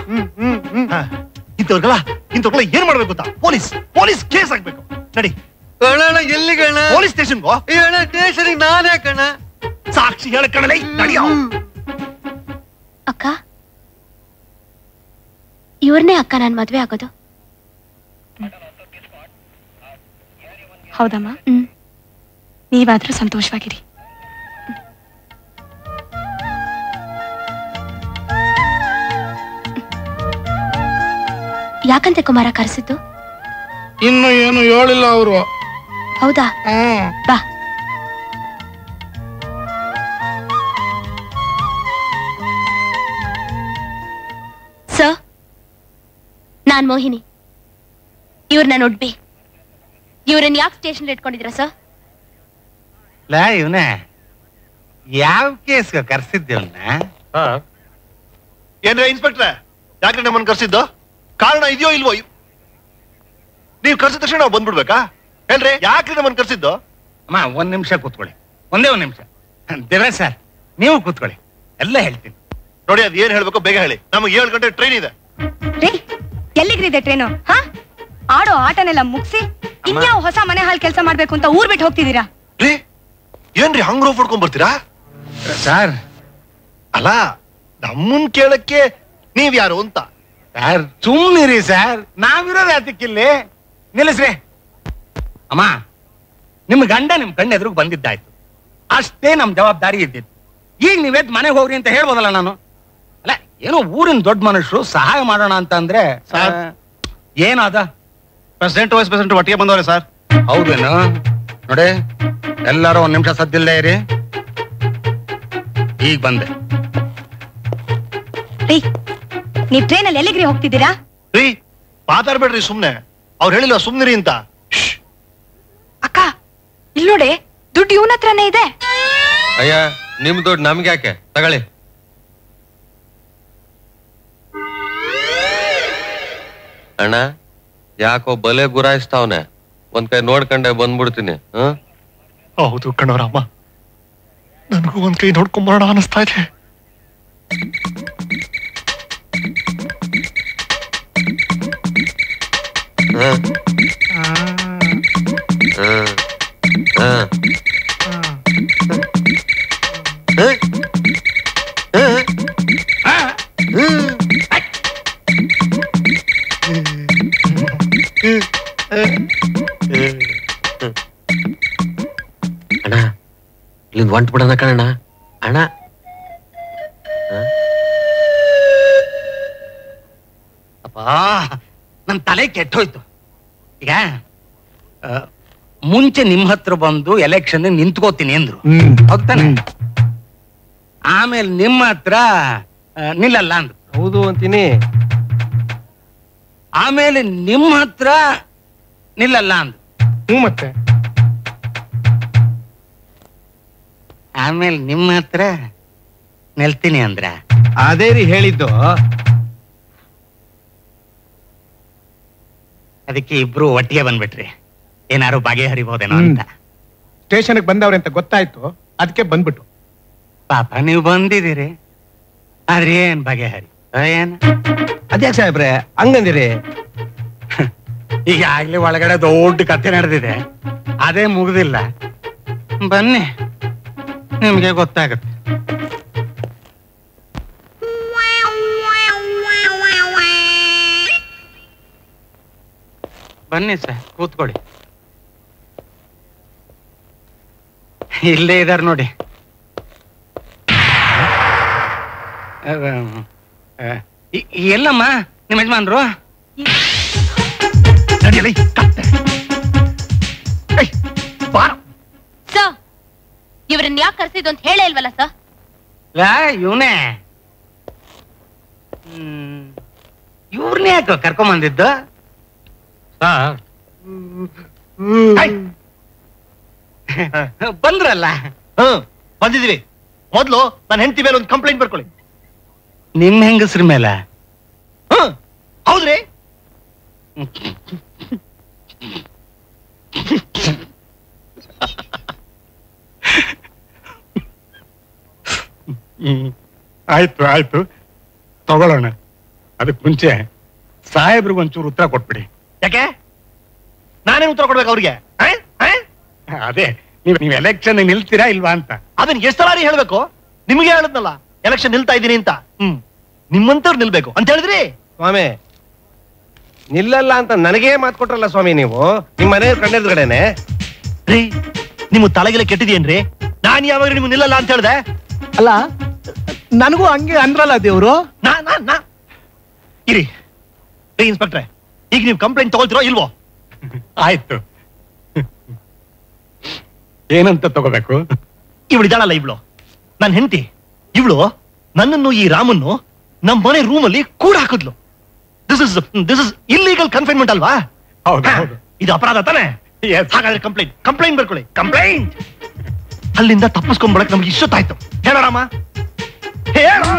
ಇಂಥವ್ರಿಗೆಲ್ಲ ಏನ್ ಮಾಡ್ಬೇಕು ಗೊತ್ತಾ? ಪೊಲೀಸ್ ಕೇಸ್ ಆಗ್ಬೇಕು. ನಡಿ ಕಣ ಎಲ್ಲಿ ಕಣ? ಪೊಲೀಸ್ ಸ್ಟೇಷನ್ಗೋ. ಅಣ್ಣ ಸ್ಟೇಷನ್ಗೆ ನಾನೇ ಕಣ. ಸಾಕ್ಷಿ ಹೇಳ ಕಣಲೇ, ನಡಿಯೋ. ಅಕ್ಕ, ಇವ್ರನ್ನೇ ಅಕ್ಕ ನಾನ್ ಮದ್ವೆ ಆಗೋದು. ಹೌದಮ್ಮ, ನೀವಾದ್ರೂ ಸಂತೋಷವಾಗಿರಿ. ಯಾಕಂತೆ ಕುಮಾರ ಕರೆಸಿದ್ದು? ಇನ್ನು ಏನು ಹೇಳಿಲ್ಲ ಅವರು. ಹೌದಾ? ಬಾ. ಸರ್, ನಾನ್ ಮೋಹಿನಿ. ಇವ್ರ ನಾನು ಉಡ್ಬಿ. ಇವ್ರನ್ನ ಯಾಕೆ ಸ್ಟೇಷನ್ ಇಟ್ಕೊಂಡಿದ್ರ ಸರ್? ಇವನೇ ಯಾವ ಕೇಸ್ಗೆ ಕರ್ಸಿದ್ದೇವನ್ನ? ಏನ್ರ ಇನ್ಸ್ಪೆಕ್ಟ್ರೆ, ಯಾಕ್ರೆ ನಮ್ಮನ್ನು ಕರ್ಸಿದ್ದು? ಕಾರಣ ಇದೆಯೋ ಇಲ್ವೋ? ನೀವು ಕರ್ಸಿದ ತಕ್ಷಣ ನಾವು ಬಂದ್ಬಿಡ್ಬೇಕಾ? ಹೇಳ್ರಿ, ಯಾಕ್ರಿ ನಮ್ಮನ್ನು ಕರ್ಸಿದ್ದು? ಅಮ್ಮ, 1 ನಿಮಿಷ ಕೂತ್ಕೊಳ್ಳಿ. ಒಂದೇ 1 ನಿಮಿಷ. ದೇವರಾಜ್ ಸರ್, ನೀವು ಕೂತ್ಕೊಳ್ಳಿ, ಎಲ್ಲ ಹೇಳ್ತೀನಿ. ನೋಡಿ, ಅದ್ ಏನ್ ಹೇಳ್ಬೇಕು ಬೇಗ ಹೇಳಿ. ನಮಗೆ 7 ಗಂಟೆ ಟ್ರೈನ್ ಇದೆ. ಎಲ್ಲಿಗ್ರಿದೆ ಟ್ರೈನು? ಆಡೋ ಆಟನೆಲ್ಲ ಮುಗಿಸಿ ಇನ್ಯಾವ ಹೊಸ ಮನೆ ಹಾಲ್ ಕೆಲಸ ಮಾಡ್ಬೇಕು ಅಂತ ಊರ್ ಬಿಟ್ಟು ಹೋಗ್ತಿದ್ದೀರಾ? ಏನ್ರಿ ಹಂಗ್ ರೋಫ್ ಹೊಡ್ಕೊಂಡ್ ಬರ್ತೀರಾ? ಸರ್, ಅಲ್ಲ, ನಮ್ಮನ್ ಕೇಳಕ್ಕೆ ನೀವ್ ಯಾರು ಅಂತ? ಸರ್ ಸುಮ್ನಿರಿ ಸರ್, ನಾವಿರೋದು ಅದಕ್ಕಿಲ್ಲಿ. ನಿಲ್ಲಿಸ್ರಿ. ಅಮ್ಮ, ನಿಮ್ ಗಂಡ ನಿಮ್ ಕಣ್ಣೆದ್ರಿಗೆ ಬಂದಿದ್ದಾಯ್ತು, ಅಷ್ಟೇ ನಮ್ ಜವಾಬ್ದಾರಿ ಇದ್ದಿತ್ತು. ಈಗ ನೀವೆದ್ ಮನೆಗೆ ಹೋಗ್ರಿ ಅಂತ ಹೇಳ್ಬೋದಲ್ಲ ನಾನು? ಅಲ್ಲ, ಏನೋ ಊರಿನ ದೊಡ್ಡ ಮನುಷ್ಯರು ಸಹಾಯ ಮಾಡೋಣ ಅಂತ ಅಂದ್ರೆ ಏನದ? ಪ್ರೆಸಿಡೆಂಟ್ ವೈಸ್ ಪ್ರೆಸಿಡೆಂಟ್ ಒಟ್ಟಿಗೆ ಬಂದವ್ರೆ ಸರ್. ಹೌದೇನು? ನೋಡಿ, ಎಲ್ಲರೂ 1 ನಿಮಿಷ ಸದ್ದಿಲ್ಲೇ ಇರಿ. ಈಗ ಬಂದೆ. ನೀವ್ ಟ್ರೈನಲ್ಲಿ ಎಲ್ಲಿಗ್ರಿ ಹೋಗ್ತಿದ್ದೀರಾ? ರೀ, ಮಾತಾಡ್ಬೇಡ್ರಿ ಸುಮ್ನೆ. ಅವ್ರು ಹೇಳಿಲ್ವ ಸುಮ್ನಿರಿ ಅಂತ? ಅಕ್ಕ, ಇಲ್ ನೋಡಿ, ದುಡ್ಡು ಇವನ ಹತ್ರನೇ ಇದೆ. ಅಯ್ಯ, ನಿಮ್ ದುಡ್ಡು ನಮ್ಗೆ ಯಾಕೆ? ತಗೊಳ್ಳಿ. ಅಣ್ಣ, ಯಾಕೋ ಬಲೆ ಗುರಾಯಿಸ್ತಾವನೆ. ಒಂದ್ ಕೈ ನೋಡ್ಕೊಂಡೆ ಬಂದ್ಬಿಡ್ತೀನಿ. ಹೌದು ಕಣವರಮ್ಮ, ನನಗೂ ಒಂದ್ ಕೈ ನೋಡ್ಕೊಂಬರೋಣ ಅನಿಸ್ತಾ ಇದೆ. ಅಣ್ಣ, ಇಲ್ಲಿಂದ ಹೊಂಟ್ ಬಿಡೋಣ ಕಣ ಅಣ್ಣ. ಅಪ್ಪ, ನನ್ ತಲೆ ಕೆಟ್ಟೋಯ್ತು. ಈಗ ಮುಂಚೆ ನಿಮ್ ಹತ್ರ ಬಂದು ಎಲೆಕ್ಷನ್ ನಿಂತ್ಕೋತೀನಿ ಅಂದ್ರು, ಹೋಗ್ತಾನೆ. ಆಮೇಲೆ ನಿಮ್ಮ ಹತ್ರ ನಿಲ್ಲಲ್ಲ ಅಂದ್ರು. ಹೌದು ಅಂತೀನಿ. ಆಮೇಲೆ ನಿಮ್ಮ ಹತ್ರ ನಿಲ್ಲಲ್ಲ ಅಂದ್ರು. ಮತ್ತೆ ಆಮೇಲೆ ನಿಮ್ಮ ಹತ್ರ ನಿಲ್ತೀನಿ ಅಂದ್ರ. ಅದೇ ರೀ ಹೇಳಿದ್ದು. ಅದಕ್ಕೆ ಇಬ್ರು ಒಟ್ಟಿಗೆ ಬಂದ್ಬಿಟ್ರಿ, ಏನಾರು ಬಗೆಹರಿಬಹುದೇನೋ ಅಂತ. ಸ್ಟೇಷನ್ಗೆ ಬಂದವ್ರೆ ಅಂತ ಗೊತ್ತಾಯ್ತು, ಅದಕ್ಕೆ ಬಂದ್ಬಿಟ್ಟು. ಪಾಪ ನೀವು ಬಂದಿದ್ದೀರಿ, ಆದ್ರೆ ಏನ್ ಬಗೆಹರಿ ಏನ್? ಅದ್ಯಾಕೆ ಸಾಹೇಬ್ರೆ ಹಂಗಂದಿರಿ? ಈಗ ಆಗ್ಲೇ ಒಳಗಡೆ ದೊಡ್ಡ ಕಥೆ ನಡೆದಿದೆ, ಅದೇ ಮುಗ್ದಿಲ್ಲ. ಬನ್ನಿ, ನಿಮ್ಗೆ ಗೊತ್ತಾಗುತ್ತೆ. ಬನ್ನಿ ಸರ್, ಕೂತ್ಕೊಳ್ಳಿ. ಇಲ್ಲೇ ಇದಾರೆ ನೋಡಿ. ಎಲ್ಲಮ್ಮ ನಿಮ್ಮ ಯಜಮಾನ್ರು? ಇವ್ರನ್ನ ಯಾಕೆ ಕರ್ಸಿದ್ದು ಅಂತ ಹೇಳೇ ಇಲ್ವಲ್ಲ ಸರ್? ಇವನೇ ಇವ್ರನ್ನೇ ಯಾಕೆ ಕರ್ಕೊಂಬಂದಿದ್ದು? ಬಂದ್ರಲ್ಲ. ಬಂದಿದೀವಿ. ಮೊದ್ಲು ನನ್ನ ಹೆಂಡತಿ ಮೇಲೆ ಒಂದು ಕಂಪ್ಲೇಂಟ್ ಬರ್ಕೊಳ್ಳಿ. ನಿಮ್ ಹೆಂಗಸ್ರ ಮೇಲೆ? ಹೌದ್ರಿ. ಆಯ್ತು ಆಯ್ತು, ತಗೊಳ್ಳೋಣ. ಅದಕ್ಕೆ ಮುಂಚೆ ಸಾಹೇಬ್ರಿಗೆ ಒಂಚೂರು ಉತ್ತರ ಕೊಟ್ಬಿಡಿ. ಯಾಕೆ? ನಾನೇನು ಉತ್ತರ ಕೊಡ್ಬೇಕು ಅವ್ರಿಗೆ? ಅದೇ ನೀವು ಎಲೆಕ್ಷನ್ ನಿಲ್ತೀರಾ ಇಲ್ವಾ ಅಂತ. ಅದನ್ನ ಎಷ್ಟು ಸಲ ಹೇಳ್ಬೇಕು? ನಿಮಗೆ ಹೇಳದ್ನಲ್ಲ ಎಲೆಕ್ಷನ್ ನಿಲ್ತಾ ಇದ್ದೀನಿ ಅಂತ. ನಿಮ್ಮಂತವ್ರು ನಿಲ್ಬೇಕು ಅಂತ ಹೇಳಿದ್ರಿ. ಸ್ವಾಮಿ ನಿಲ್ಲಲ್ಲ ಅಂತ ನನಗೇ ಮಾತು ಕೊಟ್ರಲ್ಲ ಸ್ವಾಮಿ ನೀವು. ನಿಮ್ಮ ಮನೆ ಕಣ್ಣೆದುರುಗಡೆನೆ ರೀ. ನಿಮ್ಮ ತಲೆಗೆಲ್ಲ ಕೆಟ್ಟಿದೇನ್ರಿ? ನಾನ್ ಯಾವಾಗ ನಿಮ್ಗೆ ನಿಲ್ಲಲ್ಲ ಅಂತ ಹೇಳ್ದೆ? ಅಲ್ಲ, ನನಗೂ ಹಂಗೆ ಅಂದ್ರಲ್ಲ ದೇವ್ರು. ಇರಿ ರೀ ಇನ್ಸ್ಪೆಕ್ಟ್ರೆ, ಈಗ ನೀವು ಕಂಪ್ಲೇಂಟ್ ತಗೊಳ್ತಿರೋ ಇಲ್ವೋ? ಆಯ್ತು, ಏನಂತ ತಗೋಬೇಕು? ಇವಳು ಇದ್ದಾಳಲ್ಲ, ಇವಳು ನನ್ನ ಹೆಂಡತಿ. ಇವಳು ನನ್ನನ್ನು ಈ ರಾಮನ್ನು ನಮ್ಮ ಮನೆ ರೂಮಲ್ಲಿ ಕೂಡ ಹಾಕಿದ್ಲು. ದಿಸ್ ಇಸ್ ಇಲ್ಲೀಗಲ್ ಕನ್ಫೈನ್ಮೆಂಟ್ ಅಲ್ವಾ? ಹೌದು ಹೌದು, ಇದು ಅಪರಾಧ ತಾನೆ? ಹಾಗಾದ್ರೆ ಕಂಪ್ಲೇಂಟ್ ಬರ್ಕೊಳ್ಳಿ. ಕಂಪ್ಲೇಂಟ್. ಅಲ್ಲಿಂದ ತಪ್ಪಿಸ್ಕೊಂಡ್ಬಳಕ್ ನಮ್ಗೆ ಇಷ್ಟೊತ್ತಾಯ್ತು. ಹೇಳೋ ರಾಮ, ಹೇಳೋ.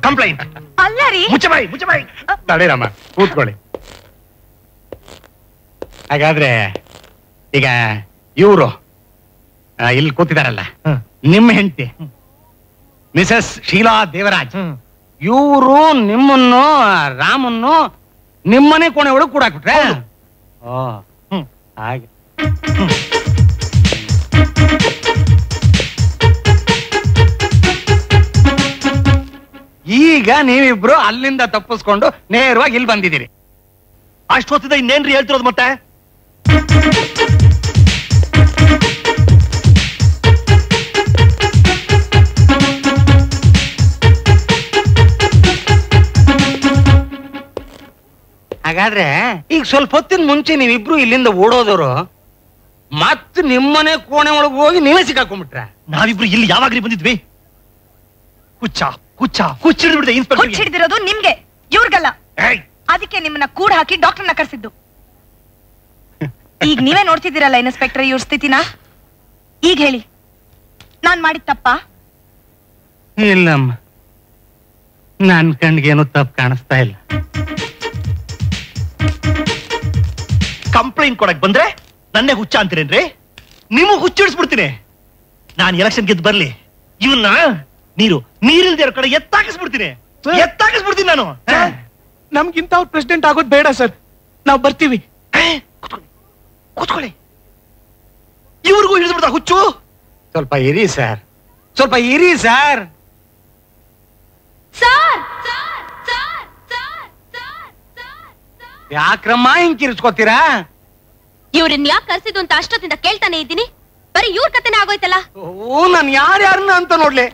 ಕಂಪ್ಲೇಂಟ್ ಅಲ್ಲ ರೀ. ಮುಚ್ಚಬಾಯಿ. ತಡಿ ರಾಮ, ಕೂತ್ಕೊಳ್ಳಿ. ಹಾಗಾದ್ರೆ ಈಗ ಇವರು ಇಲ್ಲಿ ಕೂತಿದಾರಲ್ಲ, ನಿಮ್ಮ ಹೆಂಡತಿ ಮಿಸಸ್ ಶೀಲಾ ದೇವರಾಜ್, ಇವರು ನಿಮ್ಮನ್ನು ರಾಮನ್ನು ನಿಮ್ಮನೆ ಕೋಣೆ ಒಳಗೆ ಕೂಡ ಹಾಕ್ಬಿಟ್ರೆ? ಹಾಗೆ. ಈಗ ನೀವಿಬ್ರು ಅಲ್ಲಿಂದ ತಪ್ಪಿಸ್ಕೊಂಡು ನೇರವಾಗಿ ಇಲ್ಲಿ ಬಂದಿದ್ದೀರಿ. ಅಷ್ಟೊತ್ತಿದ ಇನ್ನೇನ್ರಿ ಹೇಳ್ತಿರೋದು ಮತ್ತೆ? ಹಾಗಾದ್ರೆ ಈಗ ಸ್ವಲ್ಪ ಹೊತ್ತಿನ ಮುಂಚೆ ನೀವಿಬ್ರು ಇಲ್ಲಿಂದ ಓಡೋದವರು ಮತ್ತೆ ನಿಮ್ಮನೆ ಕೋಣೆ ಒಳಗೆ ಹೋಗಿ ನೀವೇ ಸಿಕ್ಕಾಕೊಂಡ್ಬಿಟ್ರ? ನಾವಿಬ್ರು ಇಲ್ಲಿ ಯಾವಾಗ್ರಿ ಬಂದಿದ್ವಿ? ಹುಚ್ಚಿಡ್ಬಿಡ್ದೆ ಇನ್ಸ್ಪೆಕ್ಟರ್. ಹಿಡಿದಿರೋದು ನಿಮ್ಗೆ, ಇವ್ರಿಗಲ್ಲ. ಅದಕ್ಕೆ ನಿಮ್ಮನ್ನ ಕೂಡ ಹಾಕಿ ಡಾಕ್ಟರ್ನ ಕರ್ಸಿದ್ದು. ಈಗ ನೀವೇ ನೋಡ್ತಿದ್ದೀರಲ್ಲ ಇನ್ಸ್ಪೆಕ್ಟರ್ ಇವ್ರ ಸ್ಥಿತಿನ. ಈಗ ಹೇಳಿ, ನಾನ್ ಮಾಡಿದ ತಪ್ಪಾ? ಇಲ್ಲಮ್ಮ, ನನ್ ಕಣ್ಗೇನು ತಪ್ಪು ಕಾಣಿಸ್ತಾ ಇಲ್ಲ. ಕಂಪ್ಲೇಂಟ್ ಕೊಡಕ್ ಬಂದ್ರೆ ನನ್ನೇ ಹುಚ್ಚ ಅಂತೀರೇನ್ರಿ? ನಿಮಗ್ ಹುಚ್ಚಿಡಿಸ್ಬಿಡ್ತೀನಿ. ನಾನ್ ಎಲೆಕ್ಷನ್ ಗೆದ್ದು ಬರ್ಲಿ, ಇವನ್ನ ನೀರಿಲ್ದೇ ಇರೋ ಕಡೆ ಎತ್ತಾಕಿಸ್ಬಿಡ್ತೀನಿ ನಾನು. ನಮ್ಗಿಂತ ಅವ್ರು ಪ್ರೆಸಿಡೆಂಟ್ ಆಗೋದು ಬೇಡ ಸರ್, ನಾವ್ ಬರ್ತೀವಿ. ಕೂತ್ಕೊಳ್ಳಿ. ಇವ್ರಿಗೂ ಹಿಡಿದ್ಬಿಡ್ತಾ ಹುಚ್ಚು? ಸ್ವಲ್ಪ ಇರಿ ಸರ್, ಸ್ವಲ್ಪ ಇರಿ ಸರ್. ಯಾಕ್ರಮ್ಮ ಹಿಂಗ್ ಕಿರಿಸ್ಕೋತೀರಾ? ಇವ್ರನ್ನ ಯಾಕೆ ಕರ್ಸಿದ್ದು ಅಂತ ಅಷ್ಟೊತ್ತಿಂದ ಕೇಳ್ತಾನೆ ಇದ್ದೀನಿ. ಬರೀ ಇವ್ರ ಕತೆನೇ ಆಗೋಯ್ತಲ್ಲ. ಓ, ನಾನ್ ಯಾರ್ಯಾರನ್ನ ಅಂತ ನೋಡ್ಲಿ.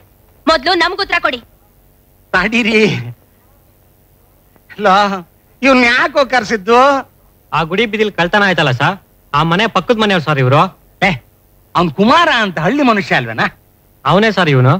ಮೊದ್ಲು ನಮ್ಗ ಉತ್ತರ ಕೊಡಿ. ತಡೀರಿ. ಇವ್ನ ಯಾಕೋ ಕರ್ಸಿದ್ದು? ಆ ಗುಡಿ ಬೀದಿಲ್ ಕಳ್ತನ ಆಯ್ತಲ್ಲ ಸರ್, ಆ ಮನೆ ಪಕ್ಕದ ಮನೆಯವ್ರು ಸರ್ ಇವ್ರು. ಅವ್ನ್ ಕುಮಾರ ಅಂತ ಹಳ್ಳಿ ಮನುಷ್ಯ ಅಲ್ವೇನಾ? ಅವನೇ ಸರ್ ಇವನು.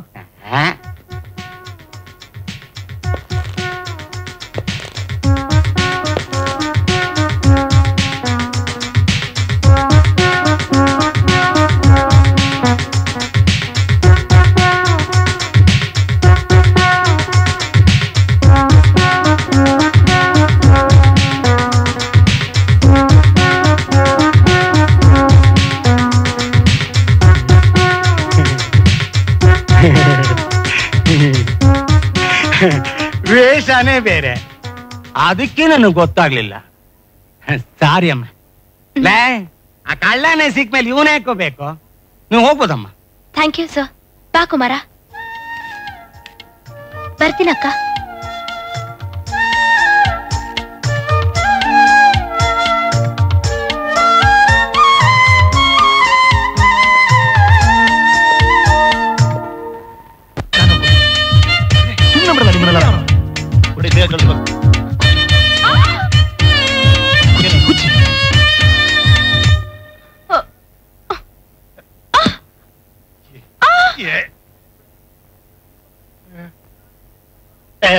ವೇಷನೇ ಬೇರೆ, ಅದಕ್ಕೆ ನನಗೆ ಗೊತ್ತಾಗ್ಲಿಲ್ಲ. ಸಾರಿ ಅಮ್ಮ. ಲೇ, ಆ ಕಳ್ಳನೇ ಸಿಕ್ಕ ಮೇಲೆ ಇವನೇ ಹಾಕೋಬೇಕು. ನೀವು ಹೋಗ್ಬೋದಮ್ಮ. Thank you sir. ಬಾ ಕುಮಾರ, ಬರ್ತೀನಕ್ಕ.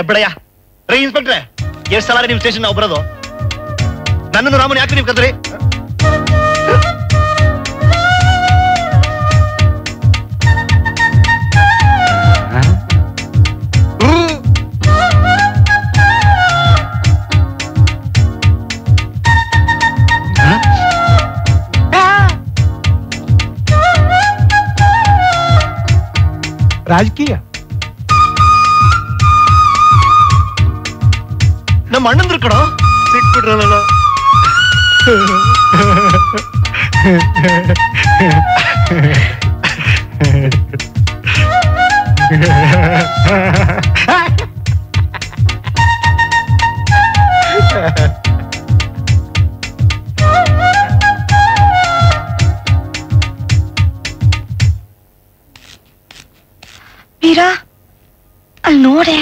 ಬಿಡಯ್ಯ ರೈ ಇನ್ಸ್ಪೆಕ್ಟ್ರೆ, ಎಷ್ಟು ಸಲ ನಿಮ್ ಸ್ಟೇಷನ್ ನಾವು ಬರೋದು? ನನ್ನನ್ನು ರಾಮನ್ ಯಾಕೆ ನೀವು ಕದ್ರಿ? ರಾಜಕೀಯ ನಮ್ಮ ಅಣ್ಣಂದ್ರು ಕಣೋ, ಸಿಕ್ಬಿಟ್ರಲ್ಲ. ಮೀರಾ, ಅಲ್ಲಿ ನೋಡೆ.